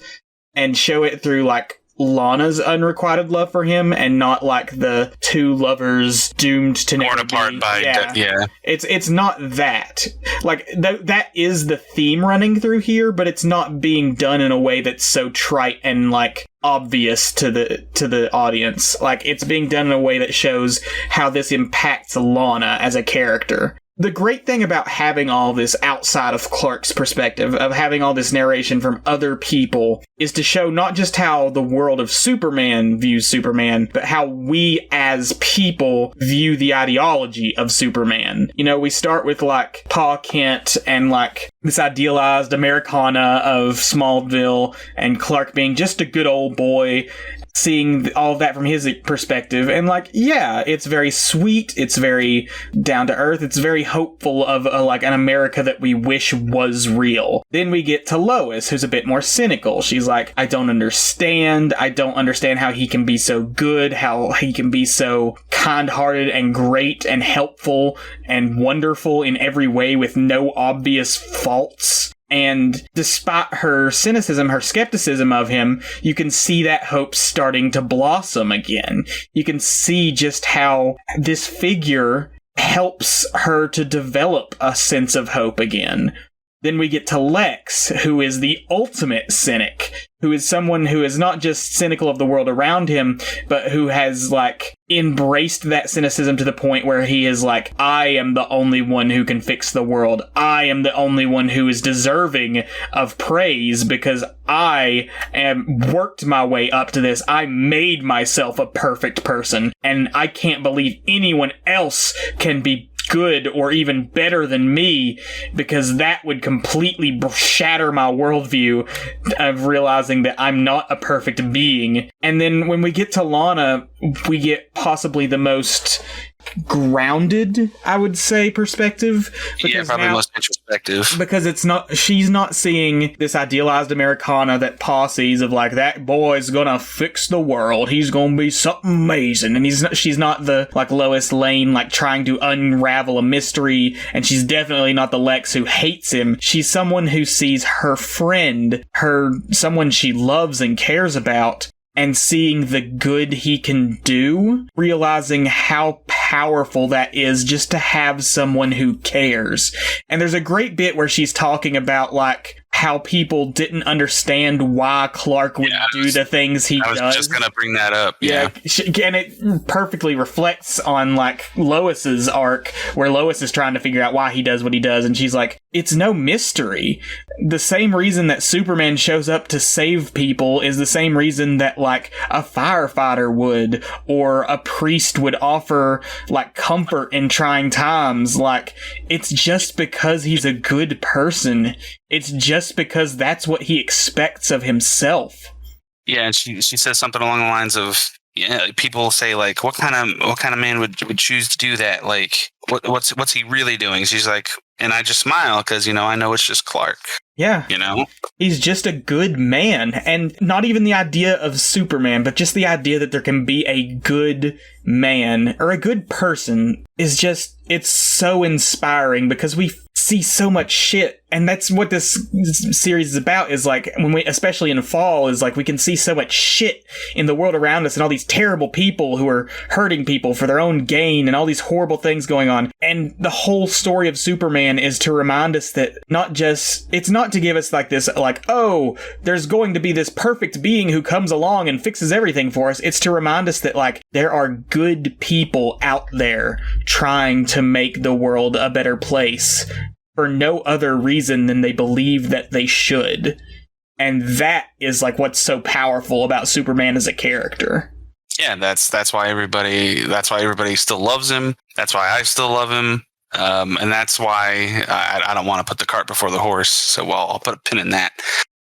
and show it through like Lana's unrequited love for him, and not like the two lovers doomed to never torn apart by It's not that. Like that is the theme running through here, but it's not being done in a way that's so trite and like obvious to the audience. Like, it's being done in a way that shows how this impacts Lana as a character. the great thing about having all this outside of Clark's perspective, of having all this narration from other people, is to show not just how the world of Superman views Superman, but how we as people view the ideology of Superman. You know, we start with, like, Pa Kent and, like, this idealized Americana of Smallville, and Clark being just a good old boy, seeing all of that from his perspective. And, like, yeah, it's very sweet, it's very down to earth, it's very hopeful of, like, an America that we wish was real. Then we get to Lois, who's a bit more cynical. She's like, I don't understand how he can be so good, how he can be so kind-hearted and great and helpful and wonderful in every way with no obvious faults. And despite her cynicism, her skepticism of him, you can see that hope starting to blossom again. You can see just how this figure helps her to develop a sense of hope again. Then we get to Lex, who is the ultimate cynic, who is someone who is not just cynical of the world around him, but who has, like, embraced that cynicism to the point where he is like, I am the only one who can fix the world. I am the only one who is deserving of praise because I am worked my way up to this. I made myself a perfect person, and I can't believe anyone else can be good or even better than me, because that would completely shatter my worldview of realizing that I'm not a perfect being. And then when we get to Lana, we get possibly the most grounded, I would say, perspective. Yeah, probably most introspective. Because she's not seeing this idealized Americana that Pa sees of, like, that boy's gonna fix the world, he's gonna be something amazing. And she's not the, like, Lois Lane, like, trying to unravel a mystery, and she's definitely not the Lex who hates him. She's someone who sees her friend, someone she loves and cares about, and seeing the good he can do, realizing how powerful that is just to have someone who cares. And there's a great bit where she's talking about, like, how people didn't understand why Clark would do the things he does. I was just gonna bring that up. Yeah. And it perfectly reflects on, like, Lois's arc, where Lois is trying to figure out why he does what he does, and she's like, it's no mystery. The same reason that Superman shows up to save people is the same reason that, like, a firefighter would, or a priest would offer, like, comfort in trying times. Like, it's just because he's a good person. It's just because that's what he expects of himself. Yeah, and she says something along the lines of, yeah, people say, like, what kind of man would choose to do that? Like, what's he really doing? She's like, and I just smile because, you know, I know it's just Clark. Yeah. You know? He's just a good man. And not even the idea of Superman, but just the idea that there can be a good man or a good person is just, it's so inspiring because we see so much shit. And that's what this series is about, is like, when we, especially in fall, is like we can see so much shit in the world around us and all these terrible people who are hurting people for their own gain and all these horrible things going on. And the whole story of Superman is to remind us that it's not to give us like this, like, oh, there's going to be this perfect being who comes along and fixes everything for us. It's to remind us that, like, there are good people out there trying to make the world a better place for no other reason than they believe that they should. And that is, like, what's so powerful about Superman as a character. Yeah, that's why everybody still loves him. That's why I still love him. And that's why I don't want to put the cart before the horse. So I'll put a pin in that.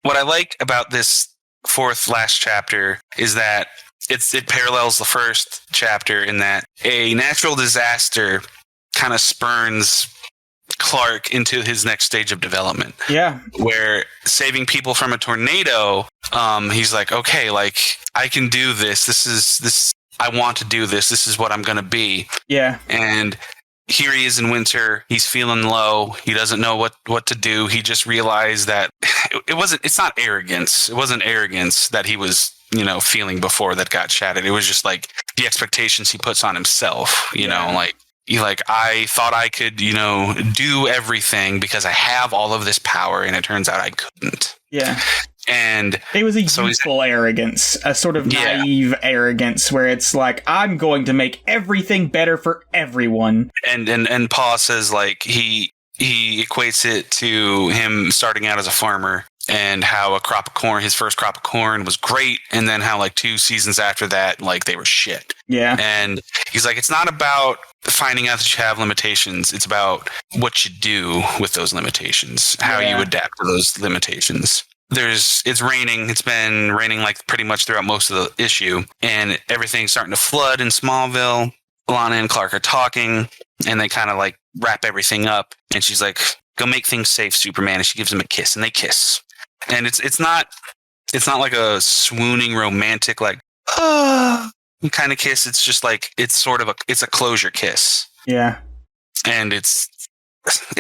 What I like about this fourth last chapter is that it parallels the first chapter in that a natural disaster kind of spurns Clark into his next stage of development. Yeah. Where saving people from a tornado, he's like, okay, like, I can do this. I want to do this. This is what I'm going to be. Yeah. And here he is in winter. He's feeling low. He doesn't know what to do. He just realized that it's not arrogance. It wasn't arrogance that he was, you know, feeling before that got shattered. It was just like the expectations he puts on himself, you know, like, I thought I could, you know, do everything because I have all of this power, and it turns out I couldn't. Yeah. And it was a youthful arrogance, a sort of naive arrogance where it's like, I'm going to make everything better for everyone. And Pa says, like, he equates it to him starting out as a farmer and how his first crop of corn was great. And then how, like, 2 seasons after that, like, they were shit. Yeah. And he's like, it's not about finding out that you have limitations. It's about what you do with those limitations, how you adapt to those limitations. It's raining. It's been raining like pretty much throughout most of the issue, and everything's starting to flood in Smallville. Lana and Clark are talking, and they kind of like wrap everything up. And she's like, "Go make things safe, Superman." And she gives him a kiss, and they kiss. And it's not like a swooning romantic like kind of kiss. It's just like it's a closure kiss. Yeah, and it's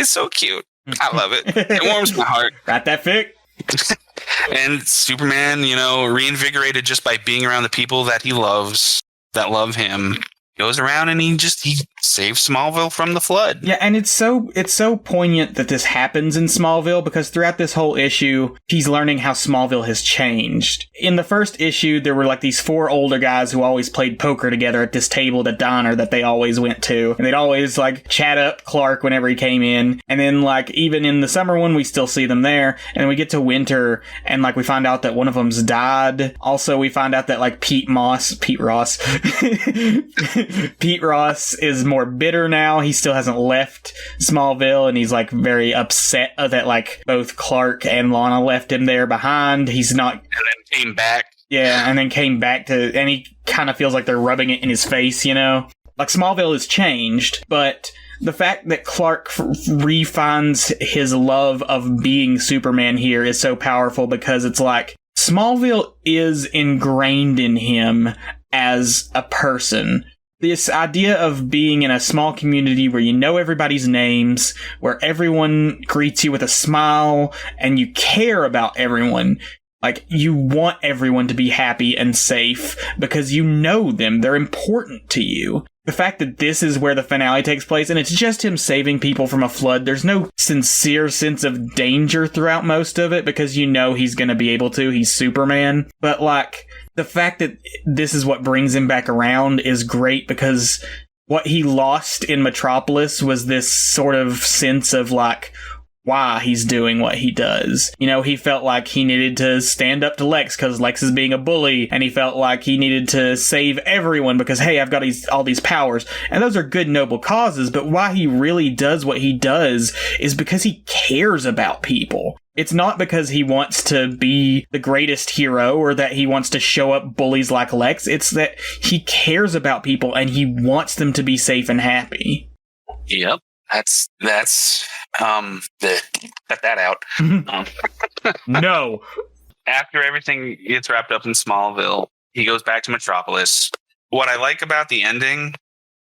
so cute. I love it. It warms my heart. Got that fic? And Superman, reinvigorated just by being around the people that he loves, that love him, goes around and he saves Smallville from the flood. Yeah, and it's so poignant that this happens in Smallville because throughout this whole issue, he's learning how Smallville has changed. In the first issue, there were like these 4 older guys who always played poker together at this table, the diner that they always went to, and they'd always like chat up Clark whenever he came in. And then like even in the summer one, we still see them there. And then we get to winter, and like we find out that one of them's died. Also, we find out that like Pete Ross Pete Ross is more bitter now. He still hasn't left Smallville, and he's like very upset that like both Clark and Lana left him there behind. He's not, and then came back. Yeah, and then came back and he kind of feels like they're rubbing it in his face, Like Smallville has changed, but the fact that Clark refines his love of being Superman here is so powerful because it's like Smallville is ingrained in him as a person. This idea of being in a small community where you know everybody's names, where everyone greets you with a smile, and you care about everyone. Like, you want everyone to be happy and safe because you know them. They're important to you. The fact that this is where the finale takes place, and it's just him saving people from a flood. There's no sincere sense of danger throughout most of it because you know he's going to be able to. He's Superman. But, like, the fact that this is what brings him back around is great because what he lost in Metropolis was this sort of sense of, like, why he's doing what he does. He felt like he needed to stand up to Lex because Lex is being a bully, and he felt like he needed to save everyone because, hey, I've got all these powers. And those are good, noble causes, but why he really does what he does is because he cares about people. It's not because he wants to be the greatest hero or that he wants to show up bullies like Lex. It's that he cares about people and he wants them to be safe and happy. Yep. That's cut that out. No. After everything gets wrapped up in Smallville, he goes back to Metropolis. What I like about the ending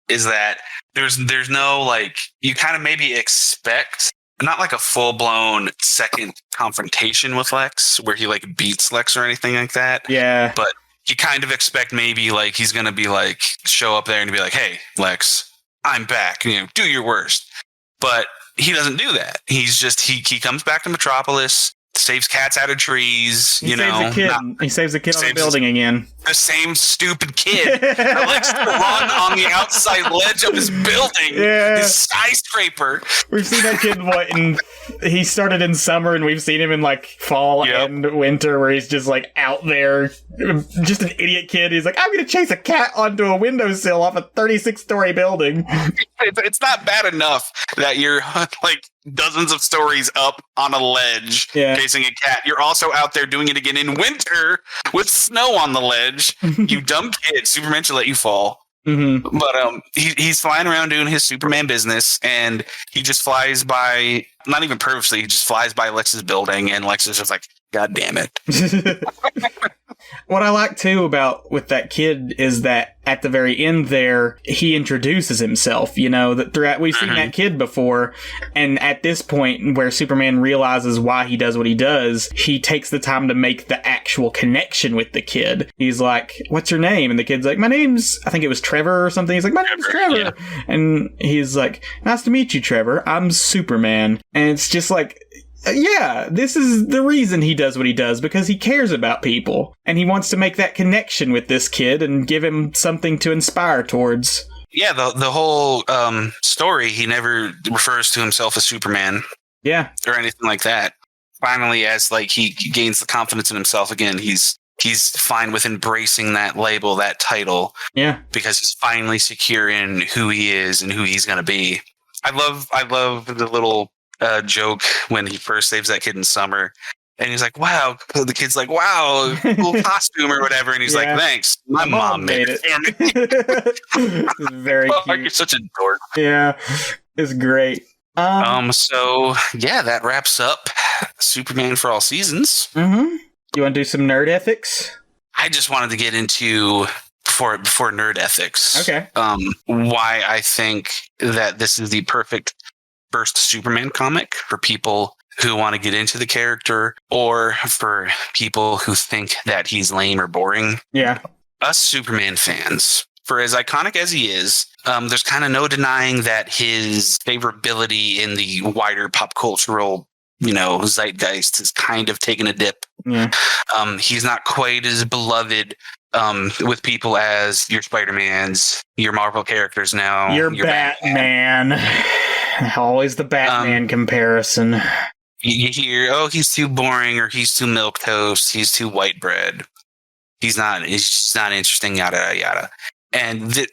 is that there's no, like, you kind of maybe expect not like a full-blown second confrontation with Lex where he like beats Lex or anything like that. Yeah. But you kind of expect maybe like he's going to be like show up there and be like, "Hey, Lex, I'm back, do your worst." But he doesn't do that. He's just, he comes back to Metropolis, saves cats out of trees, he saves a kid on the building again. The same stupid kid that likes to run on the outside ledge of his building, his skyscraper. We've seen that kid, he started in summer, and we've seen him in, like, fall and winter, where he's just, like, out there, just an idiot kid. He's like, I'm gonna chase a cat onto a windowsill off a 36-story building. It's not bad enough that you're, like, dozens of stories up on a ledge chasing a cat. You're also out there doing it again in winter with snow on the ledge. You dumb kid. Superman should let you fall. Mm-hmm. But he's flying around doing his Superman business, and he just flies by, not even purposely, he just flies by Lex's building, and Lex is just like, God damn it. What I like, too, with that kid is that at the very end there, he introduces himself, that throughout, we've seen that kid before, and at this point where Superman realizes why he does what he does, he takes the time to make the actual connection with the kid. He's like, "What's your name?" And the kid's like, "My name's," I think it was Trevor or something. He's like, "My name's Trevor." Yeah. And he's like, "Nice to meet you, Trevor. I'm Superman." And it's just like, Yeah, this is the reason he does what he does, because he cares about people. And he wants to make that connection with this kid and give him something to inspire towards. Yeah, the whole story, he never refers to himself as Superman. Yeah. Or anything like that. Finally, as like he gains the confidence in himself again, he's fine with embracing that label, that title. Yeah. Because he's finally secure in who he is and who he's going to be. I love the little joke when he first saves that kid in summer. And he's like, wow. The kid's like, wow, cool costume or whatever. And he's like, thanks. My mom made it for me. Very cute. You're such a dork. Yeah, it's great. So, yeah, that wraps up Superman for All Seasons. Mm-hmm. You want to do some nerd ethics? I just wanted to get into, before nerd ethics, okay, why I think that this is the perfect first Superman comic for people who want to get into the character, or for people who think that he's lame or boring. Yeah. Us Superman fans, for as iconic as he is, there's kind of no denying that his favorability in the wider pop cultural, zeitgeist has kind of taken a dip. Yeah. He's not quite as beloved with people as your Spider-Mans, your Marvel characters now. Your Batman. Always the Batman comparison. You hear, oh, he's too boring, or he's too milquetoast, he's too white bread. He's just not interesting, yada, yada, yada. And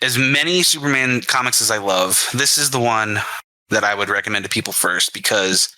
as many Superman comics as I love, this is the one that I would recommend to people first, because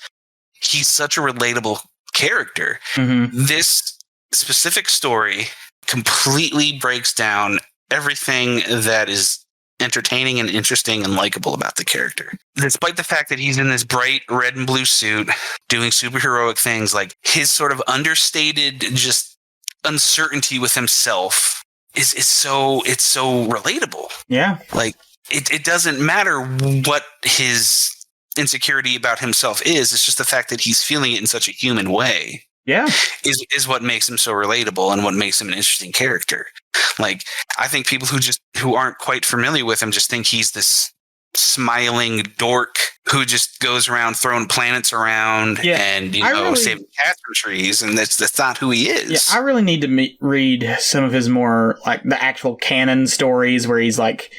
he's such a relatable character. Mm-hmm. This specific story completely breaks down everything that is entertaining and interesting and likable about the character. Despite the fact that he's in this bright red and blue suit doing superheroic things, like his sort of understated just uncertainty with himself is so relatable. Yeah. Like it doesn't matter what his insecurity about himself is, it's just the fact that he's feeling it in such a human way. Yeah. Is what makes him so relatable and what makes him an interesting character. Like, I think people who aren't quite familiar with him just think he's this smiling dork who just goes around throwing planets around and saving cats from trees, and that's not who he is. Yeah, I really need to read some of his more like the actual canon stories where he's like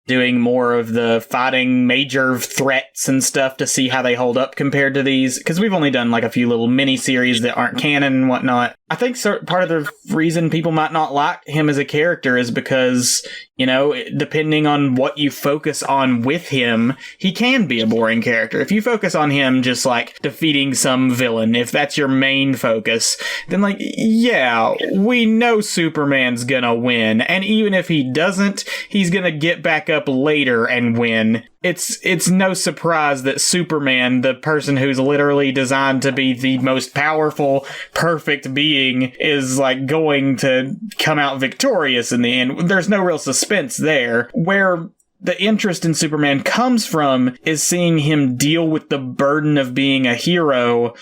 doing more of the fighting major threats and stuff to see how they hold up compared to these, because we've only done like a few little mini series that aren't canon and whatnot. I think part of the reason people might not like him as a character is because, depending on what you focus on with him, he can be a boring character. If you focus on him just like defeating some villain, if that's your main focus, then we know Superman's gonna win. And even if he doesn't, he's gonna get back up later and win. It's no surprise that Superman, the person who's literally designed to be the most powerful, perfect being, is like going to come out victorious in the end. There's no real suspense there. Where the interest in Superman comes from is seeing him deal with the burden of being a hero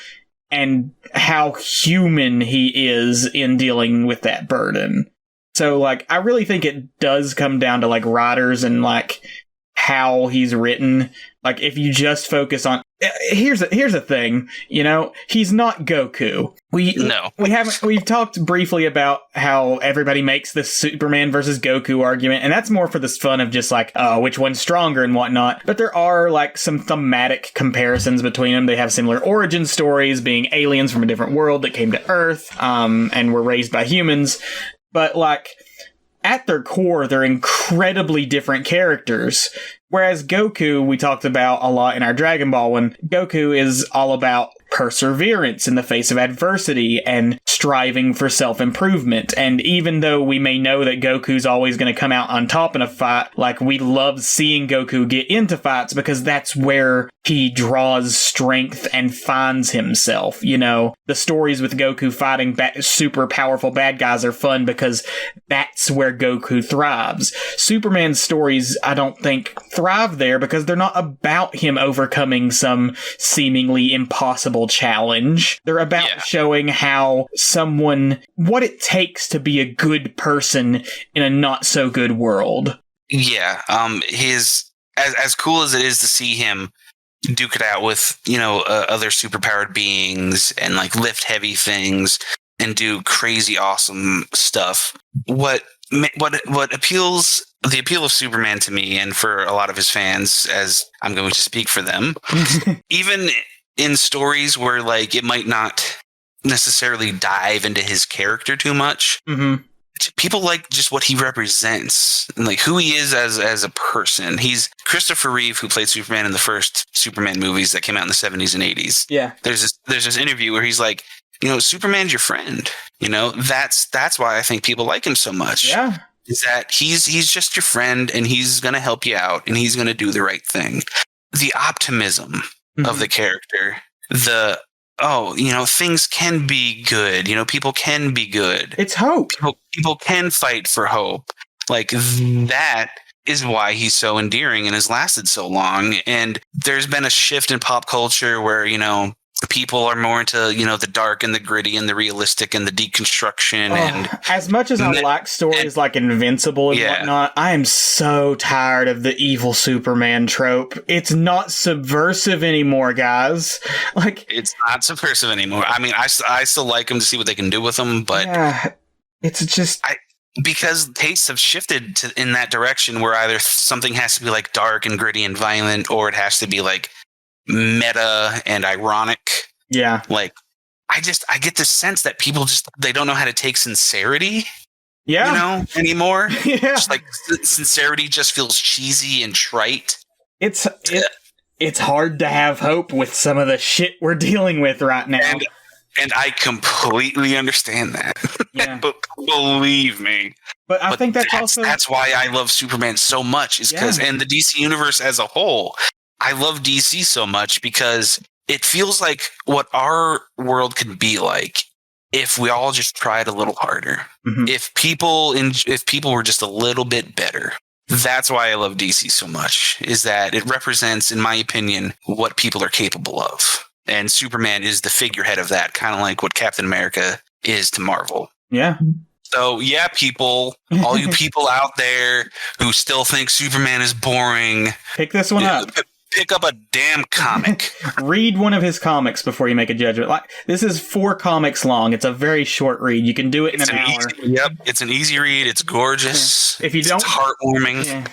and how human he is in dealing with that burden. So, I really think it does come down to, writers and, how he's written. If you just focus on... Here's the thing, he's not Goku. We've talked briefly about how everybody makes this Superman versus Goku argument, and that's more for this fun of just which one's stronger and whatnot. But there are some thematic comparisons between them. They have similar origin stories, being aliens from a different world that came to Earth, and were raised by humans. But at their core, they're incredibly different characters. Whereas Goku, we talked about a lot in our Dragon Ball one, Goku is all about perseverance in the face of adversity and striving for self-improvement. And even though we may know that Goku's always going to come out on top in a fight, we love seeing Goku get into fights because that's where he draws strength and finds himself. The stories with Goku fighting super powerful bad guys are fun because that's where Goku thrives. Superman's stories, I don't think, thrive there because they're not about him overcoming some seemingly impossible challenge. They're about showing how what it takes to be a good person in a not so good world. Yeah. As cool as it is to see him duke it out with, other superpowered beings and like lift heavy things and do crazy awesome stuff. What appeals, the appeal of Superman to me and for a lot of his fans, as I'm going to speak for them, even in stories where like it might not necessarily dive into his character too much, people like just what he represents and like who he is as a person. He's Christopher Reeve, who played Superman in the first Superman movies that came out in the 70s and 80s. Yeah. There's this interview where he's like, Superman's your friend. That's why I think people like him so much. Yeah. Is that he's just your friend and he's going to help you out and he's going to do the right thing. The optimism of the character, things can be good. People can be good. It's hope. People can fight for hope. Like that is why he's so endearing and has lasted so long. And there's been a shift in pop culture where, people are more into, the dark and the gritty and the realistic and the deconstruction. And as much as I like stories like Invincible and whatnot, I am so tired of the evil Superman trope. It's not subversive anymore, guys. Like, it's not subversive anymore. I mean, I still like them to see what they can do with them, but it's just because tastes have shifted in that direction where either something has to be like dark and gritty and violent, or it has to be like meta and ironic. Yeah. Like I get the sense that people they don't know how to take sincerity. Yeah. Anymore. Yeah. Just like sincerity just feels cheesy and trite. It's hard to have hope with some of the shit we're dealing with right now. And I completely understand that. Yeah. But believe me. But I think that's why I love Superman so much, is because and the DC universe as a whole. I love DC so much because it feels like what our world could be like if we all just tried a little harder. If people were just a little bit better. That's why I love DC so much, is that it represents, in my opinion, what people are capable of. And Superman is the figurehead of that, kind of like what Captain America is to Marvel. Yeah. So, people, all you people out there who still think Superman is boring, pick this one up. Pick up a damn comic. Read one of his comics before you make a judgment. Like, this is 4 comics long. It's a very short read. You can do it in an hour. It's an easy read. It's gorgeous. If you don't, it's heartwarming. Yeah.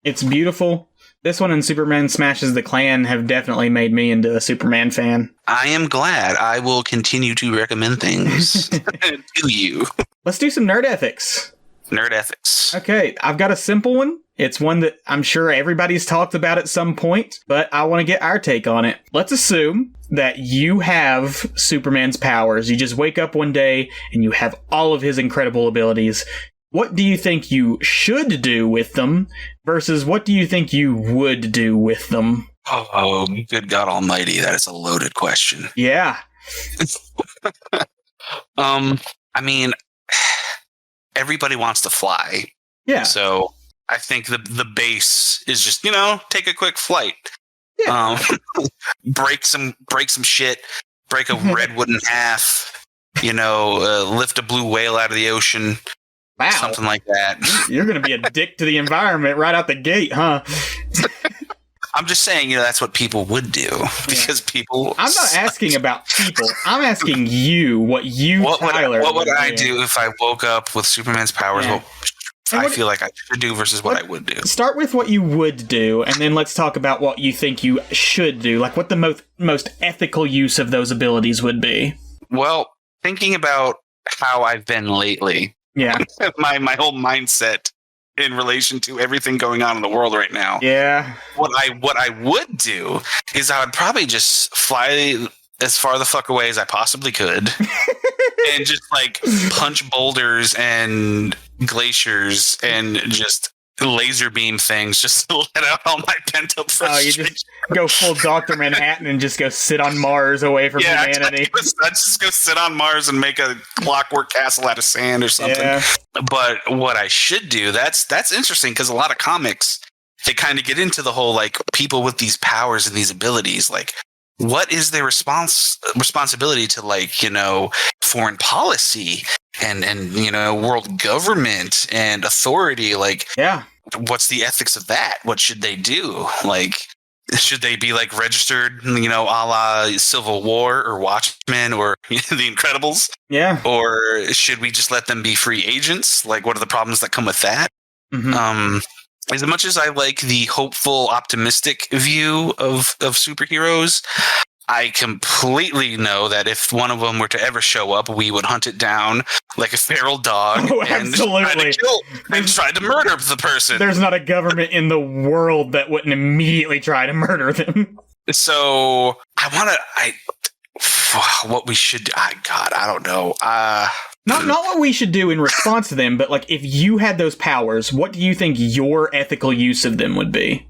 It's beautiful. This one and Superman Smashes the Klan have definitely made me into a Superman fan. I am glad. I will continue to recommend things to you. Let's do some nerd ethics. Nerd ethics. Okay, I've got a simple one. It's one that I'm sure everybody's talked about at some point, but I want to get our take on it. Let's assume that you have Superman's powers. You just wake up one day and you have all of his incredible abilities. What do you think you should do with them versus what do you think you would do with them? Oh, good God Almighty. That is a loaded question. Yeah. I mean, everybody wants to fly. Yeah. So I think the base is just, take a quick flight. Yeah. Break some shit, break a redwood in half, lift a blue whale out of the ocean. Wow. Something like that. You're going to be a dick to the environment right out the gate, huh? I'm just saying, that's what people would do because people. I'm not asking about people. I'm asking you, Tyler. What would I do if I woke up with Superman's powers? Yeah. What I feel like I should do versus what I would do. Start with what you would do, and then let's talk about what you think you should do. Like what the most ethical use of those abilities would be. Well, thinking about how I've been lately. Yeah. my whole mindset in relation to everything going on in the world right now. Yeah. What I would do is I would probably just fly as far the fuck away as I possibly could and just like punch boulders and glaciers and just laser beam things just to let out all my pent up frustration. You just go full Dr. Manhattan and just go sit on Mars away from humanity. I'd just go sit on Mars and make a clockwork castle out of sand or something. Yeah. But what I should do, that's interesting because a lot of comics, they kind of get into the whole like people with these powers and these abilities, like what is their responsibility to like, foreign policy and world government and authority? Like, yeah. What's the ethics of that? What should they do? Like, Should they be like registered, a la Civil War or Watchmen or The Incredibles? Yeah. Or should we just let them be free agents? Like, what are the problems that come with that? Mm-hmm. As much as I like the hopeful, optimistic view of superheroes, I completely know that if one of them were to ever show up, we would hunt it down like a feral dog and try to murder the person. There's not a government in the world that wouldn't immediately try to murder them. So what we should do, I don't know. Not what we should do in response to them, but like if you had those powers, what do you think your ethical use of them would be?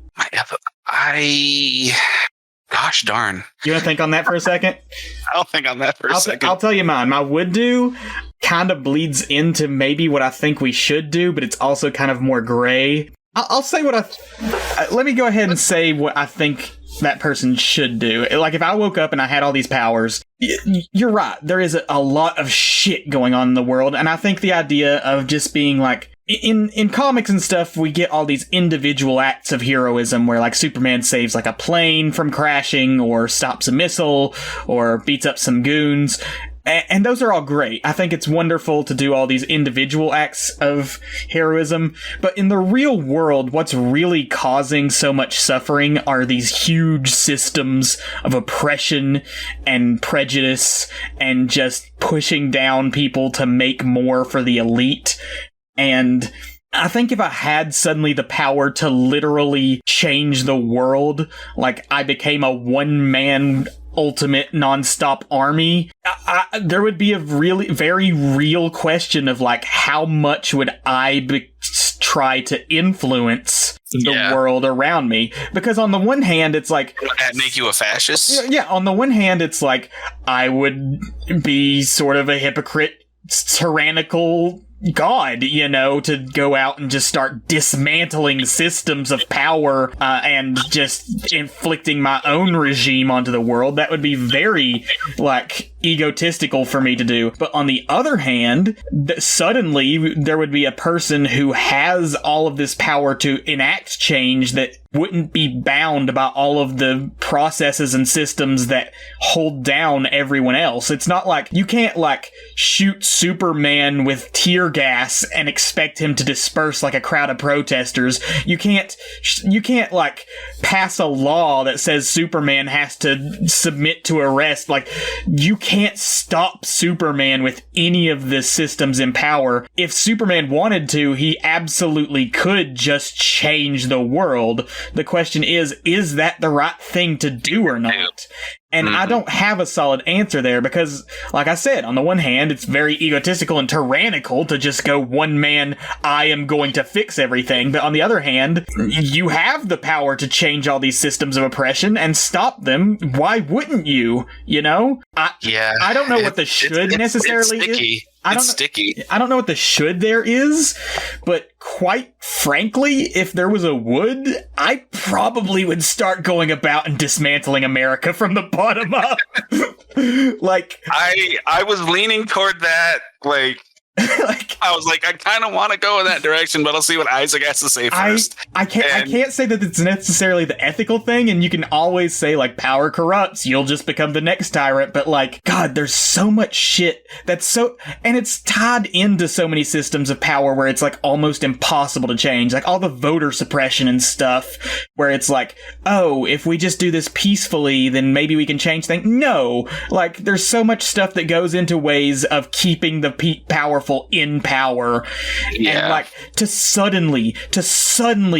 Gosh darn. You want to think on that for a second? I'll think on that for a second. I'll tell you mine. My would do kind of bleeds into maybe what I think we should do, but it's also kind of more gray. I'll say what let me go ahead and say what I think that person should do. Like, if I woke up and I had all these powers, you're right. There is a lot of shit going on in the world, and I think the idea of just being like, in comics and stuff, we get all these individual acts of heroism where, like, Superman saves, like, a plane from crashing, or stops a missile, or beats up some goons. And those are all great. I think it's wonderful to do all these individual acts of heroism. But in the real world, what's really causing so much suffering are these huge systems of oppression and prejudice and just pushing down people to make more for the elite. And I think if I had suddenly the power to literally change the world, like I became a one-man ultimate non-stop army, there would be a really very real question of like, how much would I try to influence the world around me? Because on the one hand, it's like, would that make you a fascist? Yeah, on the one hand, it's like I would be sort of a hypocrite, tyrannical god, to go out and just start dismantling systems of power and just inflicting my own regime onto the world. That would be very, like, egotistical for me to do. But on the other hand, suddenly there would be a person who has all of this power to enact change that wouldn't be bound by all of the processes and systems that hold down everyone else. It's not like you can't, like, shoot Superman with tear gas and expect him to disperse like a crowd of protesters. You can't like pass a law that says Superman has to submit to arrest. Like, you can't stop Superman with any of the systems in power. If Superman wanted to, he absolutely could just change the world. The question is that the right thing to do or not? And I don't have a solid answer there because, like I said, on the one hand, it's very egotistical and tyrannical to just go one man, I am going to fix everything. But on the other hand, you have the power to change all these systems of oppression and stop them. Why wouldn't you? I don't know what the should necessarily is. I don't know what the should there is, but quite frankly, if there was a would, I probably would start going about and dismantling America from the bottom up. Like, I was leaning toward that, like, I was like, I kind of want to go in that direction, but I'll see what Isaac has to say first. I can't say that it's necessarily the ethical thing, and you can always say, like, power corrupts, you'll just become the next tyrant, but, like, God, there's so much shit that's so... And it's tied into so many systems of power where it's, like, almost impossible to change. Like, all the voter suppression and stuff, where it's like, oh, if we just do this peacefully, then maybe we can change things. No! Like, there's so much stuff that goes into ways of keeping the powerful in power, and like to suddenly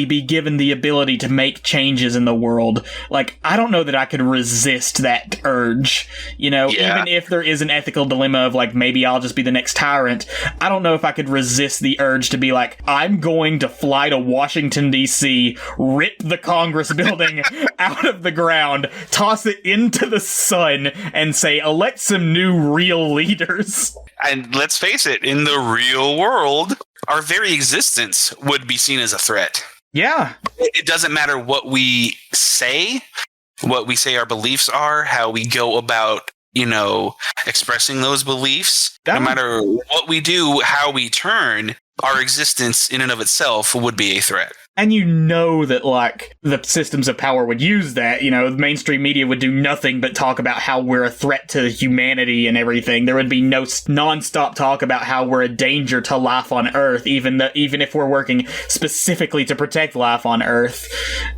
be given the ability to make changes in the world. Like, I don't know that I could resist that urge, even if there is an ethical dilemma of like, maybe I'll just be the next tyrant. I don't know if I could resist the urge to be like, I'm going to fly to Washington DC, rip the Congress building out of the ground, toss it into the sun, and say, elect some new real leaders. And let's face it, in the real world, our very existence would be seen as a threat. Yeah. It doesn't matter what we say our beliefs are, how we go about, expressing those beliefs. No matter what we do, how we turn, our existence in and of itself would be a threat. And you know that, like, the systems of power would use that. You know, the mainstream media would do nothing but talk about how we're a threat to humanity and everything. There would be no non-stop talk about how we're a danger to life on Earth, even if we're working specifically to protect life on Earth.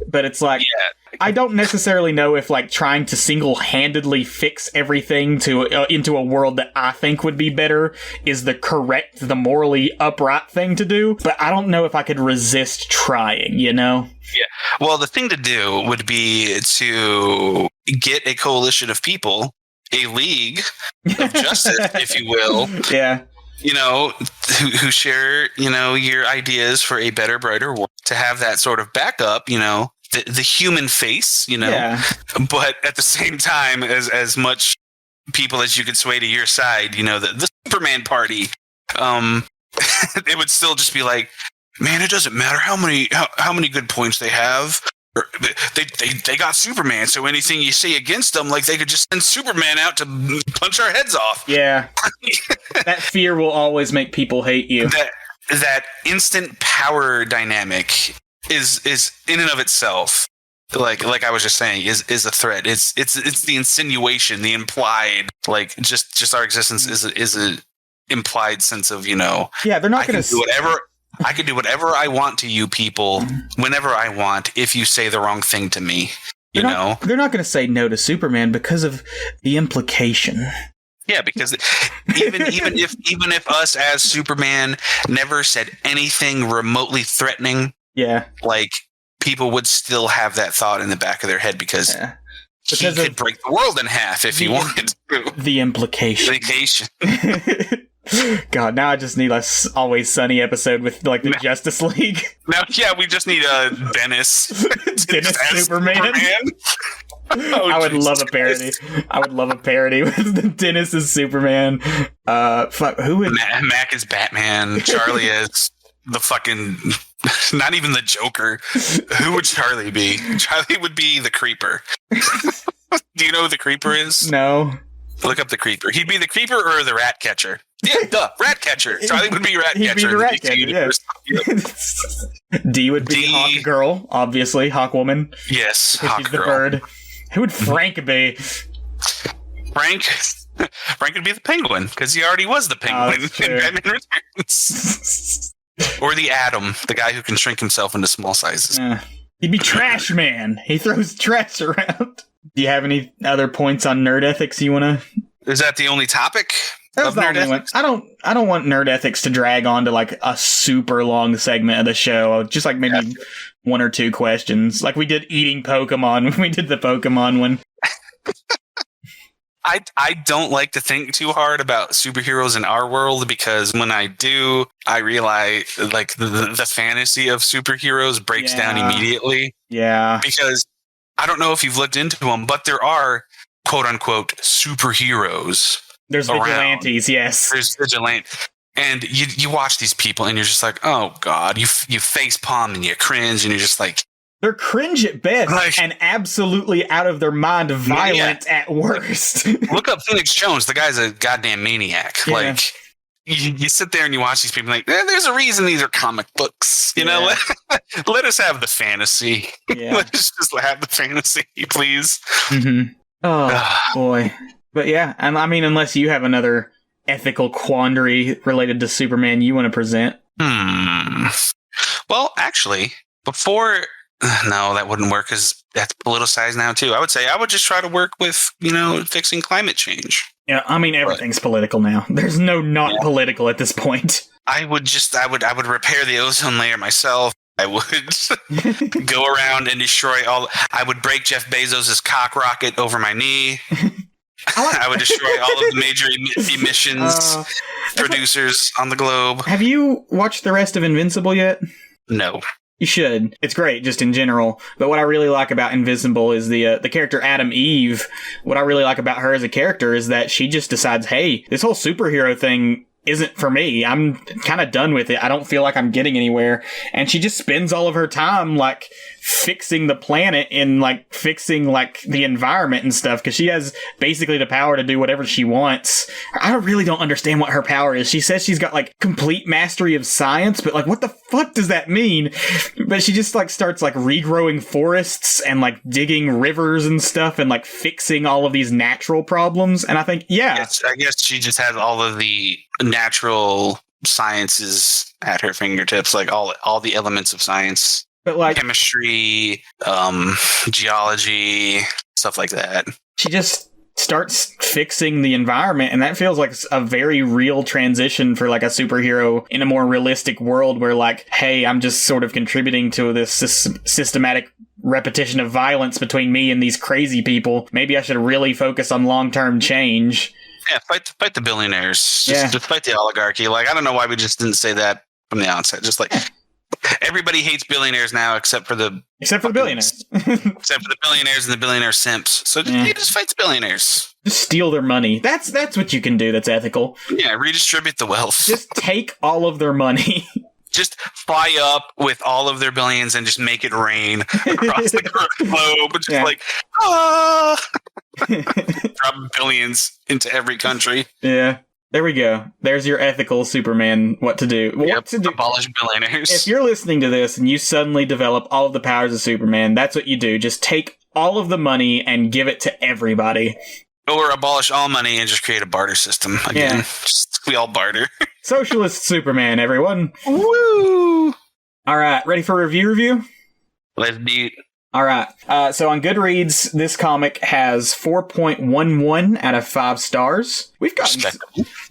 But it's like... Yeah. I don't necessarily know if, like, trying to single-handedly fix everything into a world that I think would be better is the morally upright thing to do, but I don't know if I could resist trying, you know? Yeah. Well, the thing to do would be to get a coalition of people, a league of justice, if you will. Yeah. You know, who share, you know, your ideas for a better, brighter world, to have that sort of backup, you know, the human face, you know, yeah. But at the same time, as much people as you could sway to your side, you know, the Superman party, it would still just be like, man, it doesn't matter how many good points they have. They got Superman, so anything you say against them, like, they could just send Superman out to punch our heads off. Yeah. That fear will always make people hate you. That instant power dynamic is in and of itself, like I was just saying, is a threat. It's the insinuation, the implied, like, just our existence is a implied sense of, you know, yeah, they're not going to do whatever. I can do whatever I want to you people whenever I want if you say the wrong thing to me. They're not going to say no to Superman because of the implication. Yeah, because even if us as Superman never said anything remotely threatening, yeah, like, people would still have that thought in the back of their head because he could break the world in half if he wanted to. The implication. God, now I just need a Always Sunny episode with, like, the Justice League. Now, yeah, we just need Dennis. Dennis Superman. Oh, I would love a parody. I would love a parody with Dennis as Superman. Fuck, who would... Mac is Batman. Charlie is the fucking... Not even the Joker. Who would Charlie be? Charlie would be the Creeper. Do you know who the Creeper is? No. Look up the Creeper. He'd be the Creeper or the Rat Catcher. Yeah, duh. Rat Catcher. Charlie would be Rat Catcher. He'd be the Rat Catcher, yeah. D would be Hawk Girl, obviously. Hawk Woman. Yes, Hawk Girl. The bird. Who would Frank be? Frank would be the Penguin, because he already was the Penguin in Batman Returns. Or the Atom, the guy who can shrink himself into small sizes. He'd be Trash Man. He throws trash around. Do you have any other points on nerd ethics you want to... Is that the only topic? That was the only one. I don't want nerd ethics to drag on to, like, a super long segment of the show. Just, like, maybe one or two questions. Like we did eating Pokemon when we did the Pokemon one. I don't like to think too hard about superheroes in our world, because when I do, I realize, like, the fantasy of superheroes breaks down immediately. Yeah. Because I don't know if you've looked into them, but there are quote unquote superheroes. There's around. Vigilantes, yes. There's vigilantes. And you watch these people and you're just like, oh God, you face palm and you cringe and you're just like, they're cringe at best and absolutely out of their mind violent at worst. Look up Phoenix Jones. The guy's a goddamn maniac. Yeah. Like, you sit there and you watch these people like, there's a reason these are comic books. You know, let us have the fantasy. Yeah. Let us just have the fantasy, please. Mm-hmm. Oh, boy. But yeah, I mean, unless you have another ethical quandary related to Superman you want to present. Well, actually, before... No, that wouldn't work because that's politicized now too. I would say I would just try to work with, fixing climate change. Yeah, I mean, everything's political now. There's no not political at this point. I would repair the ozone layer myself. I would go around and destroy I would break Jeff Bezos' cock rocket over my knee. I would destroy all of the major emissions producers on the globe. Have you watched the rest of Invincible yet? No. You should. It's great, just in general. But what I really like about Invincible is the character Adam Eve. What I really like about her as a character is that she just decides, hey, this whole superhero thing isn't for me. I'm kind of done with it. I don't feel like I'm getting anywhere. And she just spends all of her time, like, fixing the planet and, like, fixing, like, the environment and stuff, because she has basically the power to do whatever she wants. I really don't understand what her power is. She says she's got, like, complete mastery of science, but, like, what the fuck does that mean? But she just, like, starts, like, regrowing forests and, like, digging rivers and stuff and, like, fixing all of these natural problems. And I think, yeah. I guess she just has all of the natural sciences at her fingertips, like all the elements of science, but like chemistry, geology, stuff like that. She just starts fixing the environment, and that feels like a very real transition for like a superhero in a more realistic world where like, hey, I'm just sort of contributing to this systematic repetition of violence between me and these crazy people. Maybe I should really focus on long-term change. Yeah, fight the billionaires. Just fight the oligarchy. Like, I don't know why we just didn't say that from the outset. Just like, everybody hates billionaires now except for the billionaires. Except for the billionaires and the billionaire simps. So just fight the billionaires. Just steal their money. That's what you can do that's ethical. Yeah, redistribute the wealth. Just take all of their money. Just fly up with all of their billions and just make it rain across the globe. Just like, drop billions into every country. Yeah. There we go. There's your ethical Superman what to do. What to do. Abolish billionaires. If you're listening to this and you suddenly develop all of the powers of Superman, that's what you do. Just take all of the money and give it to everybody. Or abolish all money and just create a barter system. Again, we all barter. Socialist Superman, everyone. Woo! All right, ready for review? Let's do it. All right. So on Goodreads, this comic has 4.11 out of 5 stars. We've got a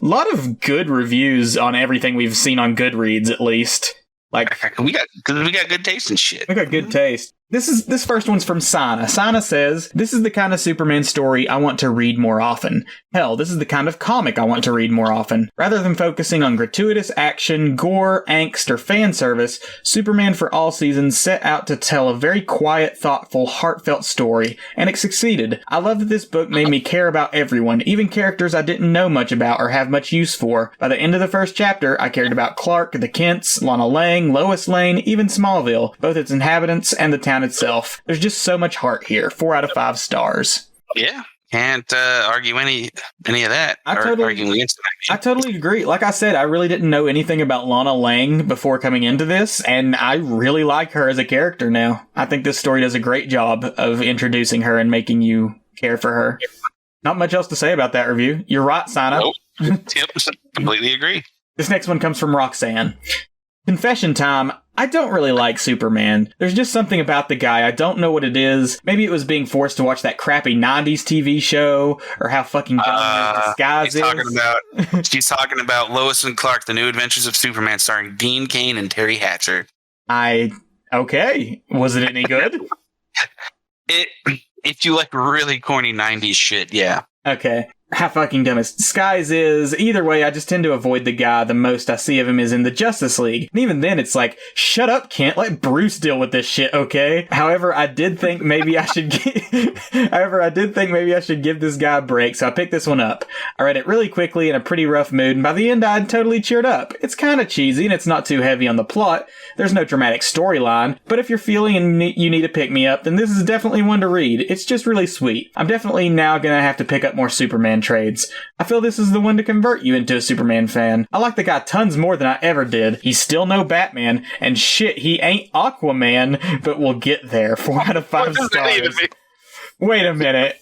lot of good reviews on everything we've seen on Goodreads, at least. Like we got good taste and shit. We got good taste. This first one's from Sana. Sana says, "This is the kind of Superman story I want to read more often. Hell, this is the kind of comic I want to read more often. Rather than focusing on gratuitous action, gore, angst, or fan service, Superman for All Seasons set out to tell a very quiet, thoughtful, heartfelt story, and it succeeded. I love that this book made me care about everyone, even characters I didn't know much about or have much use for. By the end of the first chapter, I cared about Clark, the Kents, Lana Lang, Lois Lane, even Smallville, both its inhabitants and the town itself. There's just so much heart here. 4 out of 5 stars. Yeah. Can't argue any of that. I totally agree. Like I said, I really didn't know anything about Lana Lang before coming into this, and I really like her as a character now. I think this story does a great job of introducing her and making you care for her. Not much else to say about that review. You're right, Sana. Nope. Yep, completely agree. This next one comes from Roxanne. Confession time. I don't really like Superman. There's just something about the guy. I don't know what it is. Maybe it was being forced to watch that crappy 90s TV show, or how fucking dumb his disguise is. She's talking about Lois and Clark, The New Adventures of Superman, starring Dean Cain and Terry Hatcher. Okay. Was it any good? If you like really corny 90s shit, yeah. Okay. How fucking dumb his disguise is. Either way, I just tend to avoid the guy. The most I see of him is in the Justice League. And even then, it's like, shut up, Kent. Let Bruce deal with this shit, okay? However, I did think maybe I should give this guy a break, so I picked this one up. I read it really quickly in a pretty rough mood, and by the end, I'd totally cheered up. It's kind of cheesy, and it's not too heavy on the plot. There's no dramatic storyline, but if you're feeling and you need to pick me up, then this is definitely one to read. It's just really sweet. I'm definitely now gonna have to pick up more Superman trades. I feel this is the one to convert you into a Superman fan. I like the guy tons more than I ever did. He's still no Batman, and shit, he ain't Aquaman, but we'll get there. 4 out of 5 stars. Wait a minute.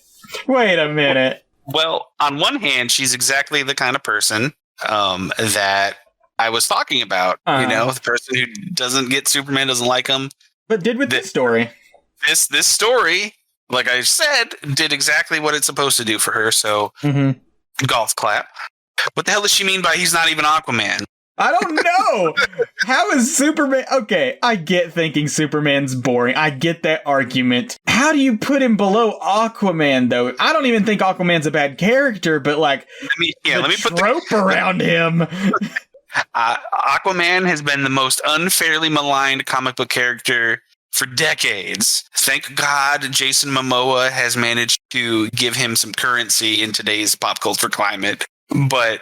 Well, on one hand, she's exactly the kind of person that I was talking about. You know, the person who doesn't get Superman, doesn't like him. But did with this story. This story, like I said, did exactly what it's supposed to do for her, so golf clap. What the hell does she mean by he's not even Aquaman? I don't know! How is Superman... Okay, I get thinking Superman's boring. I get that argument. How do you put him below Aquaman, though? I don't even think Aquaman's a bad character, but, like, let me put the trope around him... Aquaman has been the most unfairly maligned comic book character for decades. Thank God Jason Momoa has managed to give him some currency in today's pop culture climate. But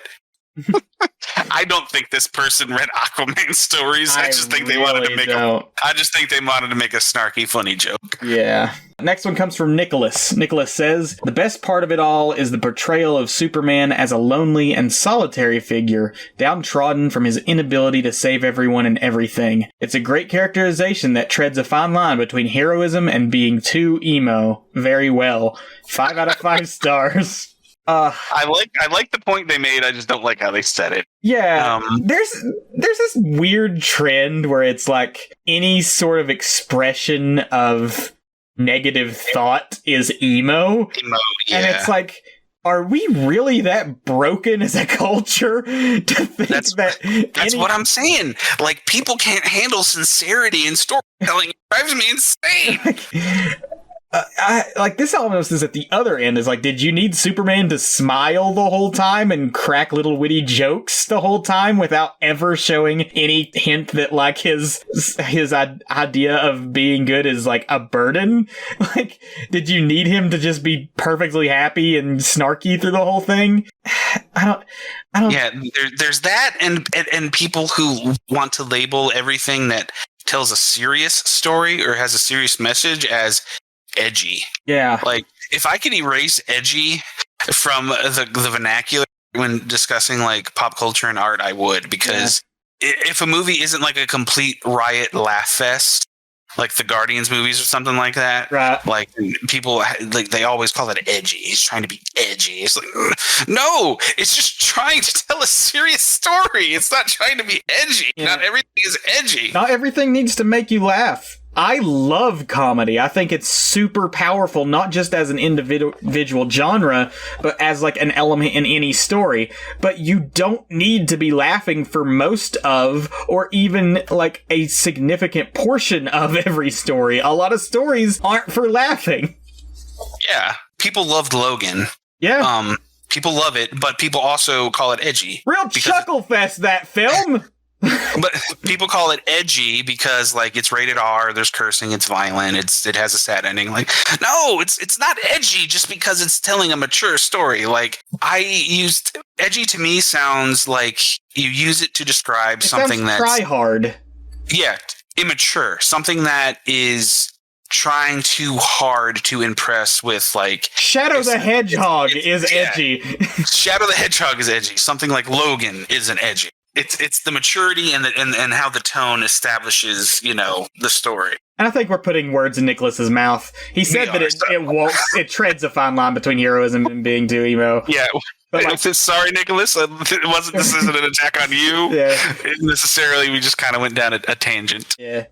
I don't think this person read Aquaman stories. I just think they wanted to make I just think they wanted to make a snarky, funny joke. Yeah. Next one comes from Nicholas. Nicholas says, the best part of it all is the portrayal of Superman as a lonely and solitary figure, downtrodden from his inability to save everyone and everything. It's a great characterization that treads a fine line between heroism and being too emo. Very well. 5 out of 5 stars. I like the point they made. I just don't like how they said it. Yeah, there's this weird trend where it's like any sort of expression of negative thought is emo. Yeah. And it's like, are we really that broken as a culture to think that's what I'm saying. Like, people can't handle sincerity in storytelling. It drives me insane. This almost is at the other end. Is like, did you need Superman to smile the whole time and crack little witty jokes the whole time without ever showing any hint that like his idea of being good is like a burden? Like, did you need him to just be perfectly happy and snarky through the whole thing? I don't. Yeah, there's that, and people who want to label everything that tells a serious story or has a serious message as edgy. Yeah. Like, if I could erase edgy from the vernacular when discussing like pop culture and art, I would, because if a movie isn't like a complete riot laugh fest, like the Guardians movies or something like that, right? Like, people like they always call it edgy. It's trying to be edgy. It's like, no, it's just trying to tell a serious story. It's not trying to be edgy. Yeah. Not everything is edgy. Not everything needs to make you laugh. I love comedy. I think it's super powerful, not just as an individual genre, but as like an element in any story. But you don't need to be laughing for most of, or even like a significant portion of every story. A lot of stories aren't for laughing. Yeah. People loved Logan. Yeah. People love it, but people also call it edgy. Real chuckle fest, that film. But people call it edgy because like it's rated R, there's cursing, it's violent, it has a sad ending. Like, no, it's not edgy just because it's telling a mature story. Like, edgy to me sounds like you use it to describe something that's try hard. Yeah, immature. Something that is trying too hard to impress with, like, Shadow the Hedgehog is edgy. Shadow the Hedgehog is edgy. Something like Logan isn't edgy. It's the maturity and how the tone establishes, the story. And I think we're putting words in Nicholas's mouth. He said that it treads a fine line between heroism and being too emo. Yeah. But sorry, Nicholas. This isn't an attack on you. Yeah. Necessarily, we just kind of went down a tangent. Yeah.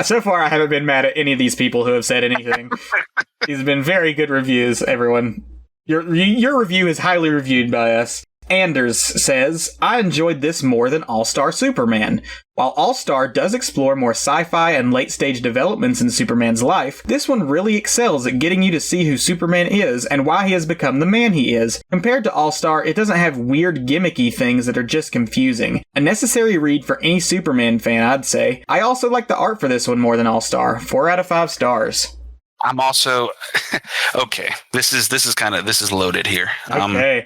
So far, I haven't been mad at any of these people who have said anything. These have been very good reviews, everyone. Your review is highly reviewed by us. Anders says, I enjoyed this more than All-Star Superman. While All-Star does explore more sci-fi and late-stage developments in Superman's life, this one really excels at getting you to see who Superman is and why he has become the man he is. Compared to All-Star, it doesn't have weird gimmicky things that are just confusing. A necessary read for any Superman fan, I'd say. I also like the art for this one more than All-Star. 4 out of 5 stars. I'm also okay. This is loaded here. Okay.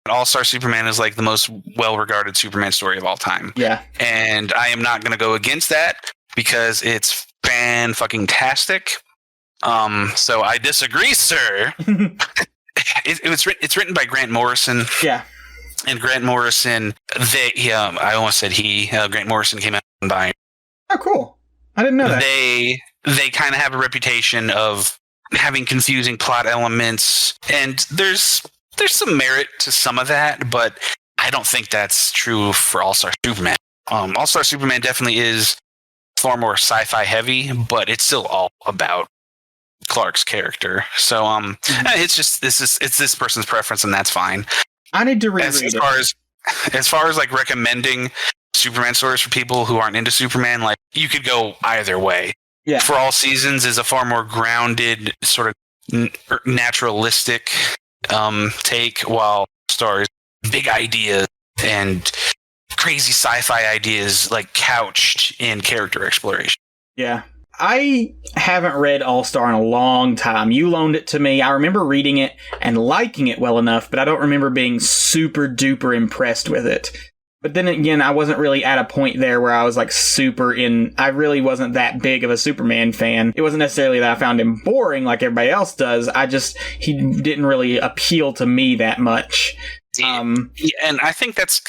All-Star Superman is like the most well-regarded Superman story of all time. Yeah. And I am not going to go against that because it's fan-fucking-tastic. So I disagree, sir. It's written by Grant Morrison. Yeah. And Grant Morrison, I almost said Grant Morrison came out by. Oh, cool. I didn't know that. They kind of have a reputation of having confusing plot elements, and there's some merit to some of that, but I don't think that's true for All-Star Superman. All-Star Superman definitely is far more sci-fi heavy, but it's still all about Clark's character. So it's this person's preference, and that's fine. I need to reread it. As far as like recommending Superman stories for people who aren't into Superman, like, you could go either way. Yeah. For All Seasons is a far more grounded, sort of naturalistic take, while Stars, big ideas and crazy sci-fi ideas, like, couched in character exploration. Yeah. I haven't read All-Star in a long time. You loaned it to me. I remember reading it and liking it well enough, but I don't remember being super duper impressed with it. But then again, I wasn't really at a point there where I was like I really wasn't that big of a Superman fan. It wasn't necessarily that I found him boring like everybody else does. He didn't really appeal to me that much. And I think that's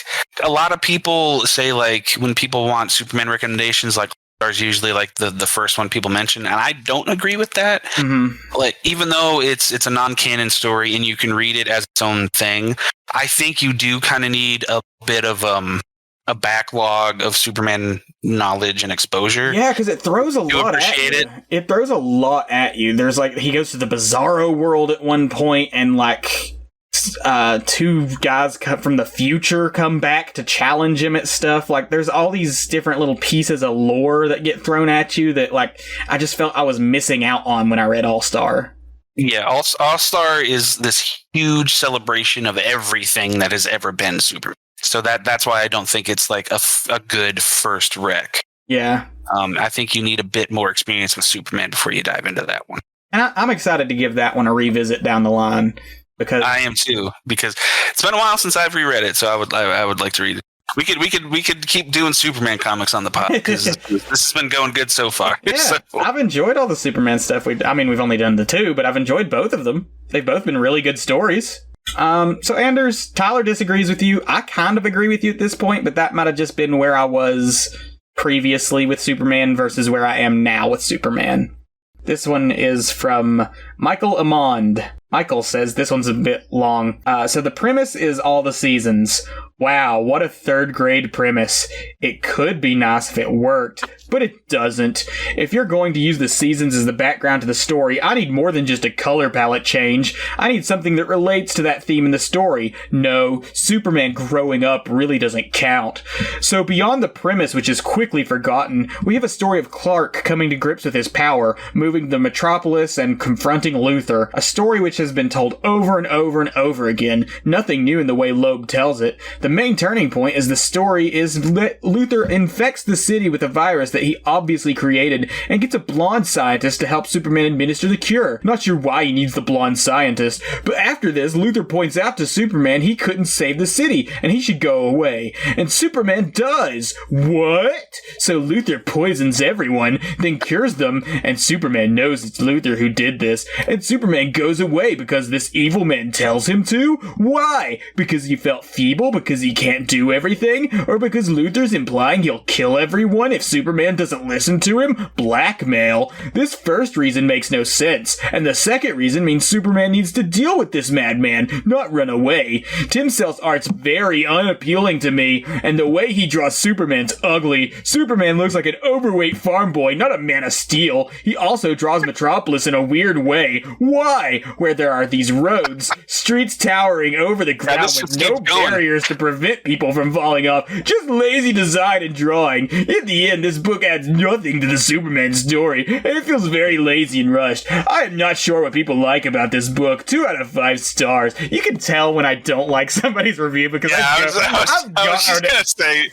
a lot of people say, like, when people want Superman recommendations, like, Stars usually like the first one people mention, and I don't agree with that. Mm-hmm. Like, even though it's a non-canon story and you can read it as its own thing, I think you do kind of need a bit of a backlog of Superman knowledge and exposure. Yeah, because it throws a lot at you. It throws a lot at you. There's like, he goes to the Bizarro world at one point, and like 2 guys from the future come back to challenge him at stuff. Like, there's all these different little pieces of lore that get thrown at you that, like, I just felt I was missing out on when I read All-Star. Yeah, All-Star is this huge celebration of everything that has ever been Superman. So that's why I don't think it's like a good first rec. Yeah. I think you need a bit more experience with Superman before you dive into that one. And I'm excited to give that one a revisit down the line. Because I am too, because it's been a while since I've reread it, so I would like to read it. We could keep doing Superman comics on the pod, because this has been going good so far. Yeah, so. I've enjoyed all the Superman stuff. We've only done the 2, but I've enjoyed both of them. They've both been really good stories. So Anders, Tyler disagrees with you. I kind of agree with you at this point, but that might have just been where I was previously with Superman versus where I am now with Superman. This one is from Michael Amond. Michael says this one's a bit long. So the premise is all the seasons. Wow, what a 3rd grade premise. It could be nice if it worked, but it doesn't. If you're going to use the seasons as the background to the story, I need more than just a color palette change. I need something that relates to that theme in the story. No, Superman growing up really doesn't count. So beyond the premise, which is quickly forgotten, we have a story of Clark coming to grips with his power, moving to the Metropolis and confronting Luthor, a story which has been told over and over and over again, nothing new in the way Loeb tells it. The main turning point is the story is Luthor infects the city with a virus that he obviously created and gets a blonde scientist to help Superman administer the cure. Not sure why he needs the blonde scientist, but after this, Luthor points out to Superman he couldn't save the city and he should go away. And Superman does. What? So Luthor poisons everyone, then cures them, and Superman knows it's Luthor who did this, and Superman goes away because this evil man tells him to? Why? Because he felt feeble? Because he can't do everything? Or because Luthor's implying he'll kill everyone if Superman doesn't listen to him? Blackmail. This first reason makes no sense, and the second reason means Superman needs to deal with this madman, not run away. Tim Sale's art's very unappealing to me, and the way he draws Superman's ugly. Superman looks like an overweight farm boy, not a Man of Steel. He also draws Metropolis in a weird way. Why? Where there are these roads, streets towering over the ground with no barriers to prevent people from falling off. Just lazy design and drawing. In the end, this book adds nothing to the Superman story, and it feels very lazy and rushed. I am not sure what people like about this book. 2 out of 5 stars. You can tell when I don't like somebody's review because I was just gonna say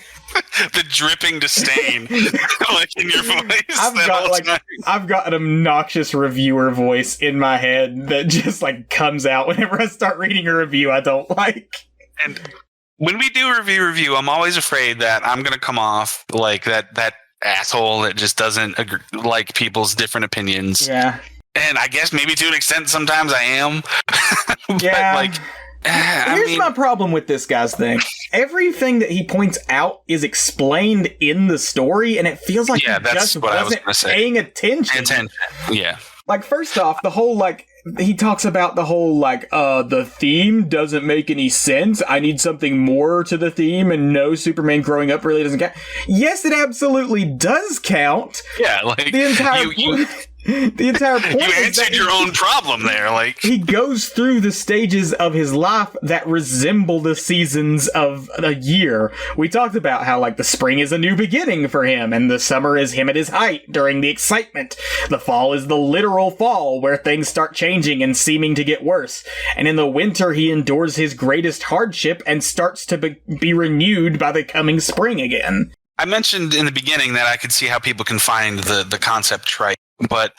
the dripping disdain like in your voice. I've got an obnoxious reviewer voice in my head that just like comes out whenever I start reading a review I don't like. And when we do review, I'm always afraid that I'm gonna come off like that asshole that just doesn't like people's different opinions. Yeah. And I guess maybe to an extent sometimes I am. But yeah. Here's my problem with this guy's thing. Everything that he points out is explained in the story, and it feels like he just wasn't paying attention. Yeah. Like, first off, the whole, like, he talks about the whole, like, the theme doesn't make any sense. I need something more to the theme, and no, Superman growing up really doesn't count. Yes, it absolutely does count. Yeah, like, the entire the entire point you answered your own problem there. Like, he goes through the stages of his life that resemble the seasons of a year. We talked about how, like, the spring is a new beginning for him, and the summer is him at his height during the excitement. The fall is the literal fall where things start changing and seeming to get worse. And in the winter, he endures his greatest hardship and starts to be renewed by the coming spring again. I mentioned in the beginning that I could see how people can find the concept trite, but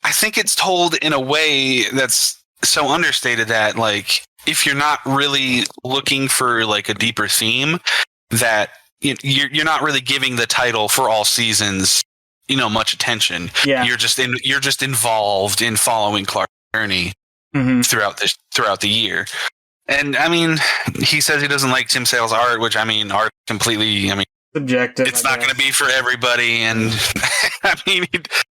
I think it's told in a way that's so understated that, like, if you're not really looking for like a deeper theme, that you're not really giving the title For All Seasons, much attention. Yeah. You're just involved in following Clark's journey throughout the year. And I mean, he says he doesn't like Tim Sale's art, which art completely, subjective. It's not going to be for everybody, and I mean,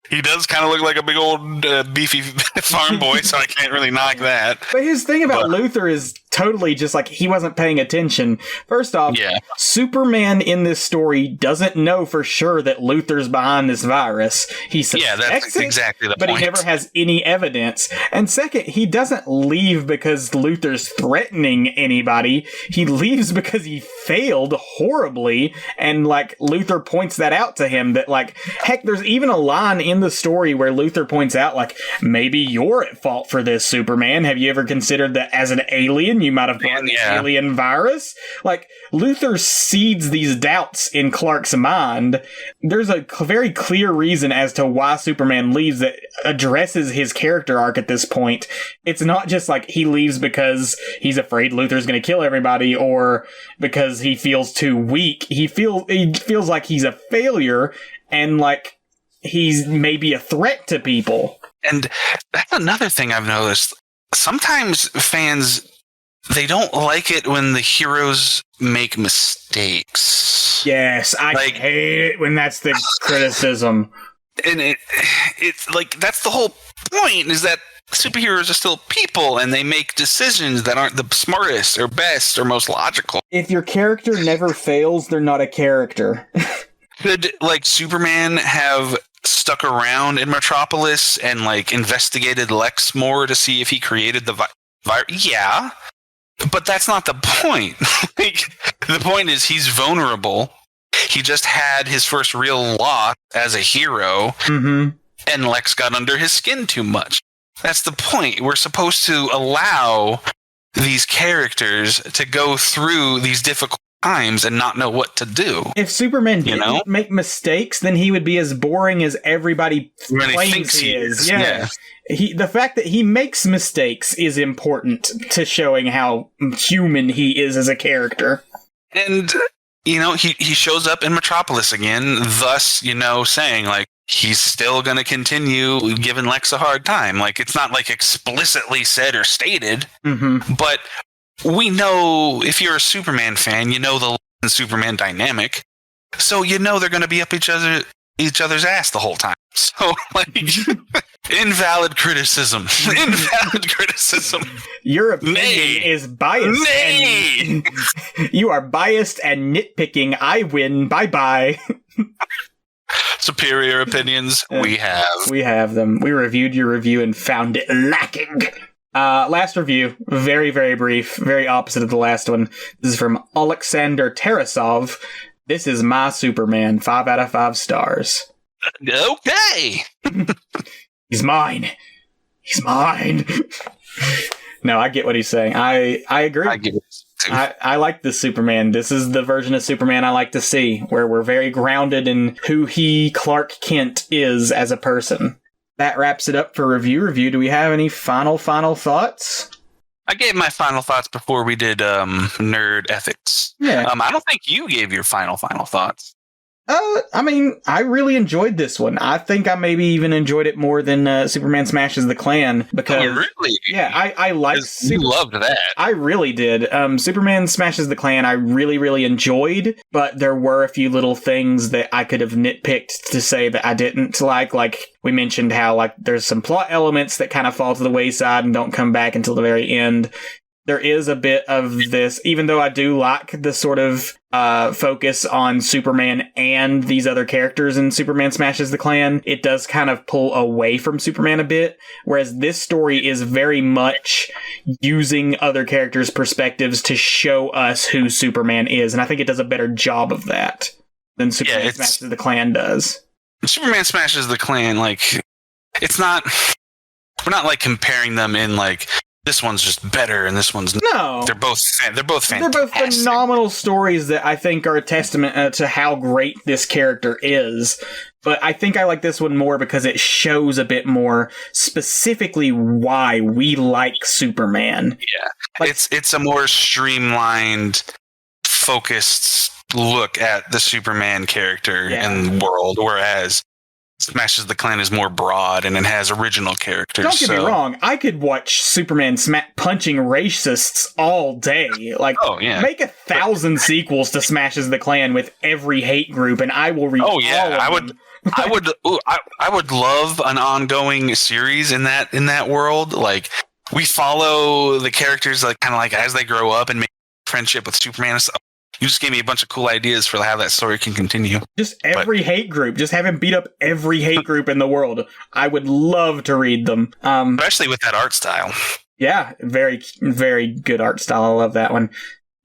he does kind of look like a big old beefy farm boy, so I can't really knock that. But his thing about Luther is totally just like he wasn't paying attention. First off, Superman in this story doesn't know for sure that Luther's behind this virus. He suspects that's exactly the point. But he never has any evidence. And second, he doesn't leave because Luther's threatening anybody. He leaves because he failed horribly, and like Luther points that out to him. That like, heck, there's even a line in the story where Luther points out like, maybe you're at fault for this, Superman. Have you ever considered that as an alien you might have brought the alien virus? Like, Luther seeds these doubts in Clark's mind. There's a very clear reason as to why Superman leaves that addresses his character arc at this point. It's not just like he leaves because he's afraid Luther's going to kill everybody or because he feels too weak. He feels like he's a failure and like he's maybe a threat to people. And that's another thing I've noticed. Sometimes fans, they don't like it when the heroes make mistakes. Yes, I hate it when that's the criticism. And it's like, that's the whole point, is that superheroes are still people and they make decisions that aren't the smartest or best or most logical. If your character never fails, they're not a character. Could, like, Superman have stuck around in Metropolis and, like, investigated Lex more to see if he created the virus? Yeah. But that's not the point. Like, the point is he's vulnerable. He just had his first real loss as a hero, and Lex got under his skin too much. That's the point. We're supposed to allow these characters to go through these difficult times and not know what to do. If Superman didn't make mistakes, then he would be as boring as everybody claims he is. Yeah. The fact that he makes mistakes is important to showing how human he is as a character. And, he shows up in Metropolis again, thus, saying, like, he's still going to continue giving Lex a hard time. Like, it's not, like, explicitly said or stated, but we know, if you're a Superman fan, the Lex and Superman dynamic, so they're going to be up each other's ass the whole time. So, like, invalid criticism. Invalid criticism. Your opinion is biased. Nay! You are biased and nitpicking. I win. Bye-bye. Superior opinions. We have. We have them. We reviewed your review and found it lacking. Last review. Very, very brief. Very opposite of the last one. This is from Alexander Tarasov. This is my Superman. 5 out of 5 stars. Okay. He's mine. He's mine. No, I get what he's saying. I agree. I get it too. I like this Superman. This is the version of Superman I like to see, where we're very grounded in who Clark Kent, is as a person. That wraps it up for review. Do we have any final thoughts? I gave my final thoughts before we did nerd ethics. Yeah. I don't think you gave your final thoughts. I mean, I really enjoyed this one. I think I maybe even enjoyed it more than Superman Smashes the Klan because, really? Yeah, I like. You loved that. I really did. Superman Smashes the Klan, I really, really enjoyed, but there were a few little things that I could have nitpicked to say that I didn't like. Like we mentioned, how like there's some plot elements that kind of fall to the wayside and don't come back until the very end. There is a bit of this, even though I do like the sort of focus on Superman and these other characters in Superman Smashes the Klan, it does kind of pull away from Superman a bit, whereas this story is very much using other characters' perspectives to show us who Superman is, and I think it does a better job of that than Superman Smashes the Klan does. Superman Smashes the Klan, like, it's not... We're not, like, comparing them in, like, this one's just better and this one's no. They're both fantastic. They're both phenomenal stories that I think are a testament to how great this character is. But I think I like this one more because it shows a bit more specifically why we like Superman. Yeah, like, it's a more streamlined, focused look at the Superman character and world, whereas Smashes the Klan is more broad and it has original characters. Don't get me wrong, I could watch Superman punching racists all day. Like, make 1,000 sequels to Smashes the Klan with every hate group, and I will read all of them. I would love an ongoing series in that world. Like, we follow the characters like kind of like as they grow up and make friendship with Superman and stuff. You just gave me a bunch of cool ideas for how that story can continue. Just every hate group. Just have him beat up every hate group in the world. I would love to read them. Especially with that art style. Yeah, very, very good art style. I love that one.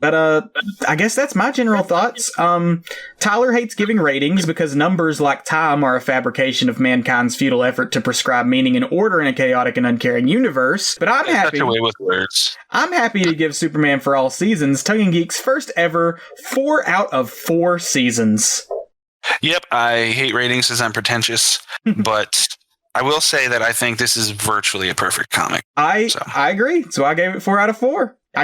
But I guess that's my general thoughts. Tyler hates giving ratings because numbers like time are a fabrication of mankind's futile effort to prescribe meaning and order in a chaotic and uncaring universe. But I'm happy. Such a way with words. I'm happy to give Superman for All Seasons Tongue & Geek's first ever 4 out of 4 seasons. Yep, I hate ratings because I'm pretentious, but I will say that I think this is virtually a perfect comic. I agree. So I gave it 4 out of 4. I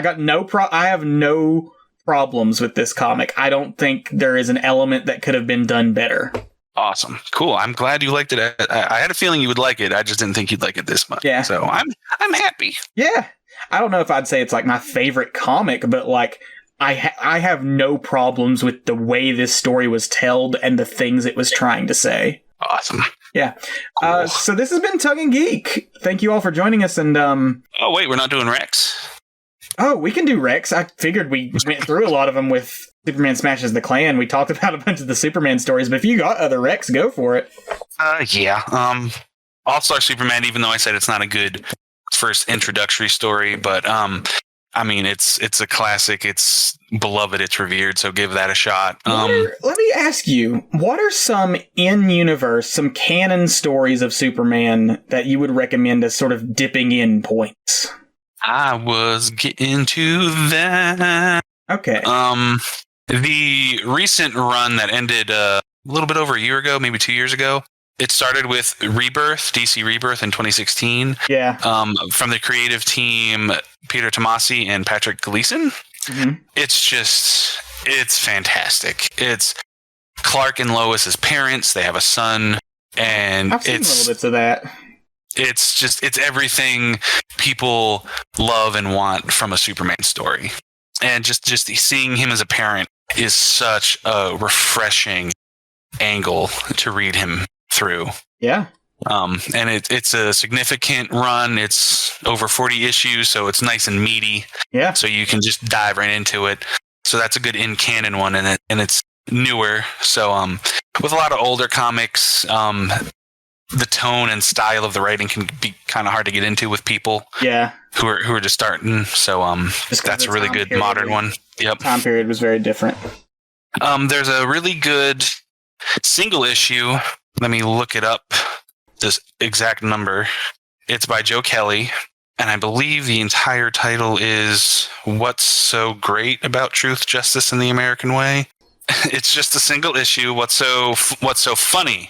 have no problems with this comic. I don't think there is an element that could have been done better. Awesome. Cool. I'm glad you liked it. I had a feeling you would like it. I just didn't think you'd like it this much. Yeah. So I'm happy. Yeah. I don't know if I'd say it's like my favorite comic, but like I have no problems with the way this story was told and the things it was trying to say. Awesome. Yeah. Cool. So this has been Tongue & Geek. Thank you all for joining us. And oh wait, we're not doing Rex. Oh, we can do Rex. I figured we went through a lot of them with Superman Smashes the Klan. We talked about a bunch of the Superman stories, but if you got other Rex, go for it. Yeah. All-Star Superman, even though I said it's not a good first introductory story, but I mean, it's a classic. It's beloved. It's revered. So give that a shot. Let me ask you, what are some in-universe, some canon stories of Superman that you would recommend as sort of dipping in points? I was getting to that. Okay. The recent run that ended a little bit over a year ago, maybe 2 years ago, it started with Rebirth, DC Rebirth in 2016. Yeah. From the creative team, Peter Tomasi and Patrick Gleason. Mm-hmm. It's fantastic. It's Clark and Lois as parents. They have a son, and I've seen little bits of that. It's everything people love and want from a Superman story. And just seeing him as a parent is such a refreshing angle to read him through. Yeah. And it's a significant run. It's over 40 issues, so it's nice and meaty. Yeah. So you can just dive right into it. So that's a good in-canon one, and it's newer. So with a lot of older comics, the tone and style of the writing can be kind of hard to get into with people who are just starting. So that's a really good modern one. Yep. Time period was very different. There's a really good single issue. Let me look it up, this exact number. It's by Joe Kelly, and I believe the entire title is What's So Great About Truth, Justice, and the American Way. It's just a single issue. What's so funny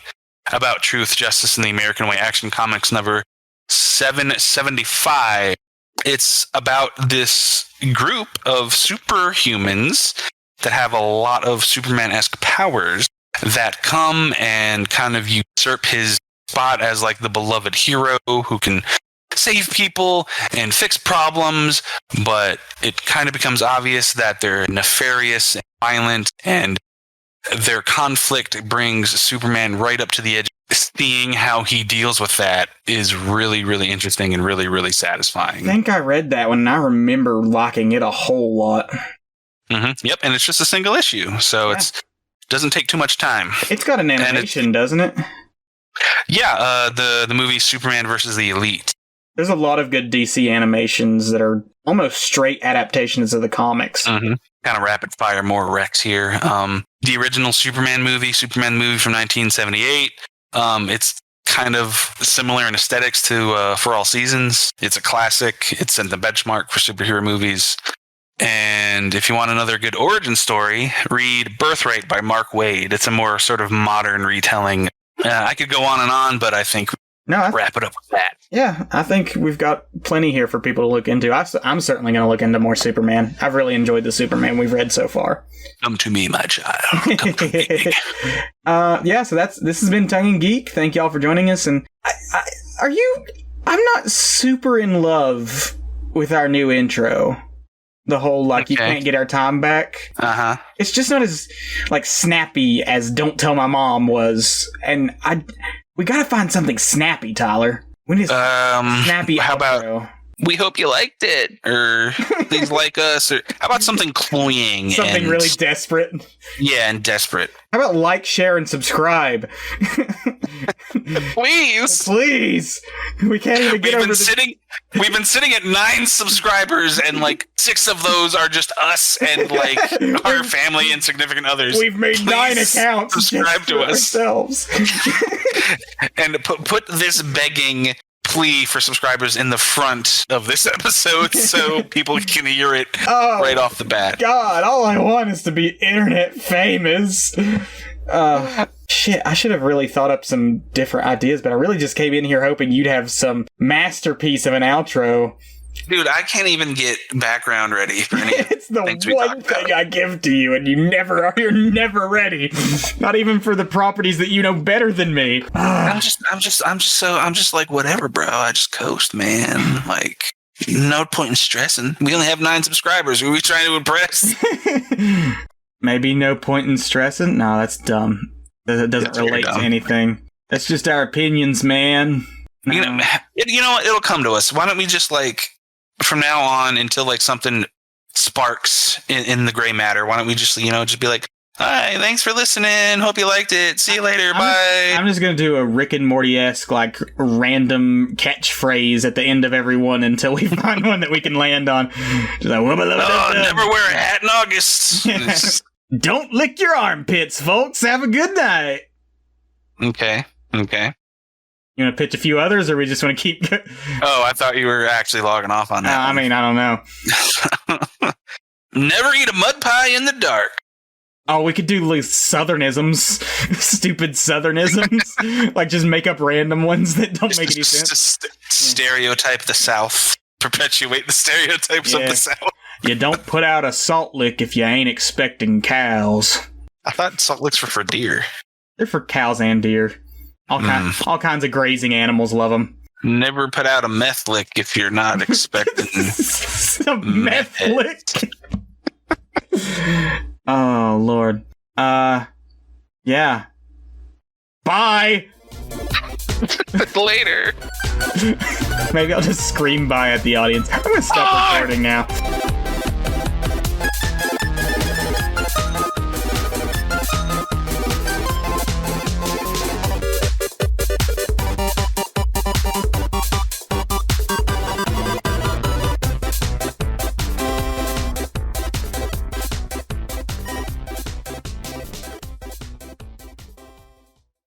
about Truth, Justice, and the American Way, Action Comics number 775. It's about this group of superhumans that have a lot of Superman-esque powers that come and kind of usurp his spot as like the beloved hero who can save people and fix problems, but it kind of becomes obvious that they're nefarious and violent, and their conflict brings Superman right up to the edge. Seeing how he deals with that is really, really interesting and really, really satisfying. I think I read that one, and I remember liking it a whole lot. Mm-hmm. Yep, and it's just a single issue, so it doesn't take too much time. It's got an animation, doesn't it? Yeah, the movie Superman versus the Elite. There's a lot of good DC animations that are almost straight adaptations of the comics. Mm-hmm. Kind of rapid fire, more Rex here. The original Superman movie from 1978. It's kind of similar in aesthetics to For All Seasons. It's a classic. It's in the benchmark for superhero movies. And if you want another good origin story, read Birthright by Mark Waid. It's a more sort of modern retelling. I could go on, but I think wrap it up with that. Yeah, I think we've got plenty here for people to look into. I'm certainly going to look into more Superman. I've really enjoyed the Superman we've read so far. Come to me, my child. Come to me. So this has been Tongue and Geek. Thank y'all for joining us. And I'm not super in love with our new intro. The whole, you can't get our time back. Uh-huh. It's just not as, snappy as Don't Tell My Mom was. And we gotta find something snappy, Tyler. We need snappy how outro. About, we hope you liked it, or please like us, or how about something cloying? Something really desperate. Yeah, and desperate. How about like, share, and subscribe? Please. We can't even get We've been sitting at 9 subscribers, and 6 of those are just us and our family and significant others. We've made Please 9 accounts. Subscribe to us ourselves. And put this begging plea for subscribers in the front of this episode so people can hear it right off the bat. God, all I want is to be internet famous. Shit, I should have really thought up some different ideas, but I really just came in here hoping you'd have some masterpiece of an outro. Dude, I can't even get background ready for any. It's the one thing I give to you, and you're never ready. Not even for the properties that you know better than me. I'm just like, whatever, bro. I just coast, man. No point in stressing. We only have 9 subscribers. Who are we trying to impress? Maybe no point in stressing? No, that's dumb. That doesn't relate to anything. That's just our opinions, man. No. You know what? It'll come to us. Why don't we just from now on until something sparks in the gray matter? Why don't we just just be like, hi, thanks for listening. Hope you liked it. See you later. Bye. I'm just gonna do a Rick and Morty-esque random catchphrase at the end of every one until we find one that we can land on. Just never wear a hat in August. Don't lick your armpits, folks. Have a good night. Okay. You want to pitch a few others, or we just want to keep... Oh, I thought you were actually logging off on that. I mean, I don't know. Never eat a mud pie in the dark. Oh, we could do southernisms. Stupid southernisms. Just make up random ones that don't make any sense. Just stereotype the South. Perpetuate the stereotypes of the South. You don't put out a salt lick if you ain't expecting cows. I thought salt licks were for deer. They're for cows and deer. All kinds of grazing animals love them. Never put out a meth lick if you're not expecting a meth lick. Oh, Lord. Yeah. Bye! Later. Maybe I'll just scream bye at the audience. I'm gonna stop recording now.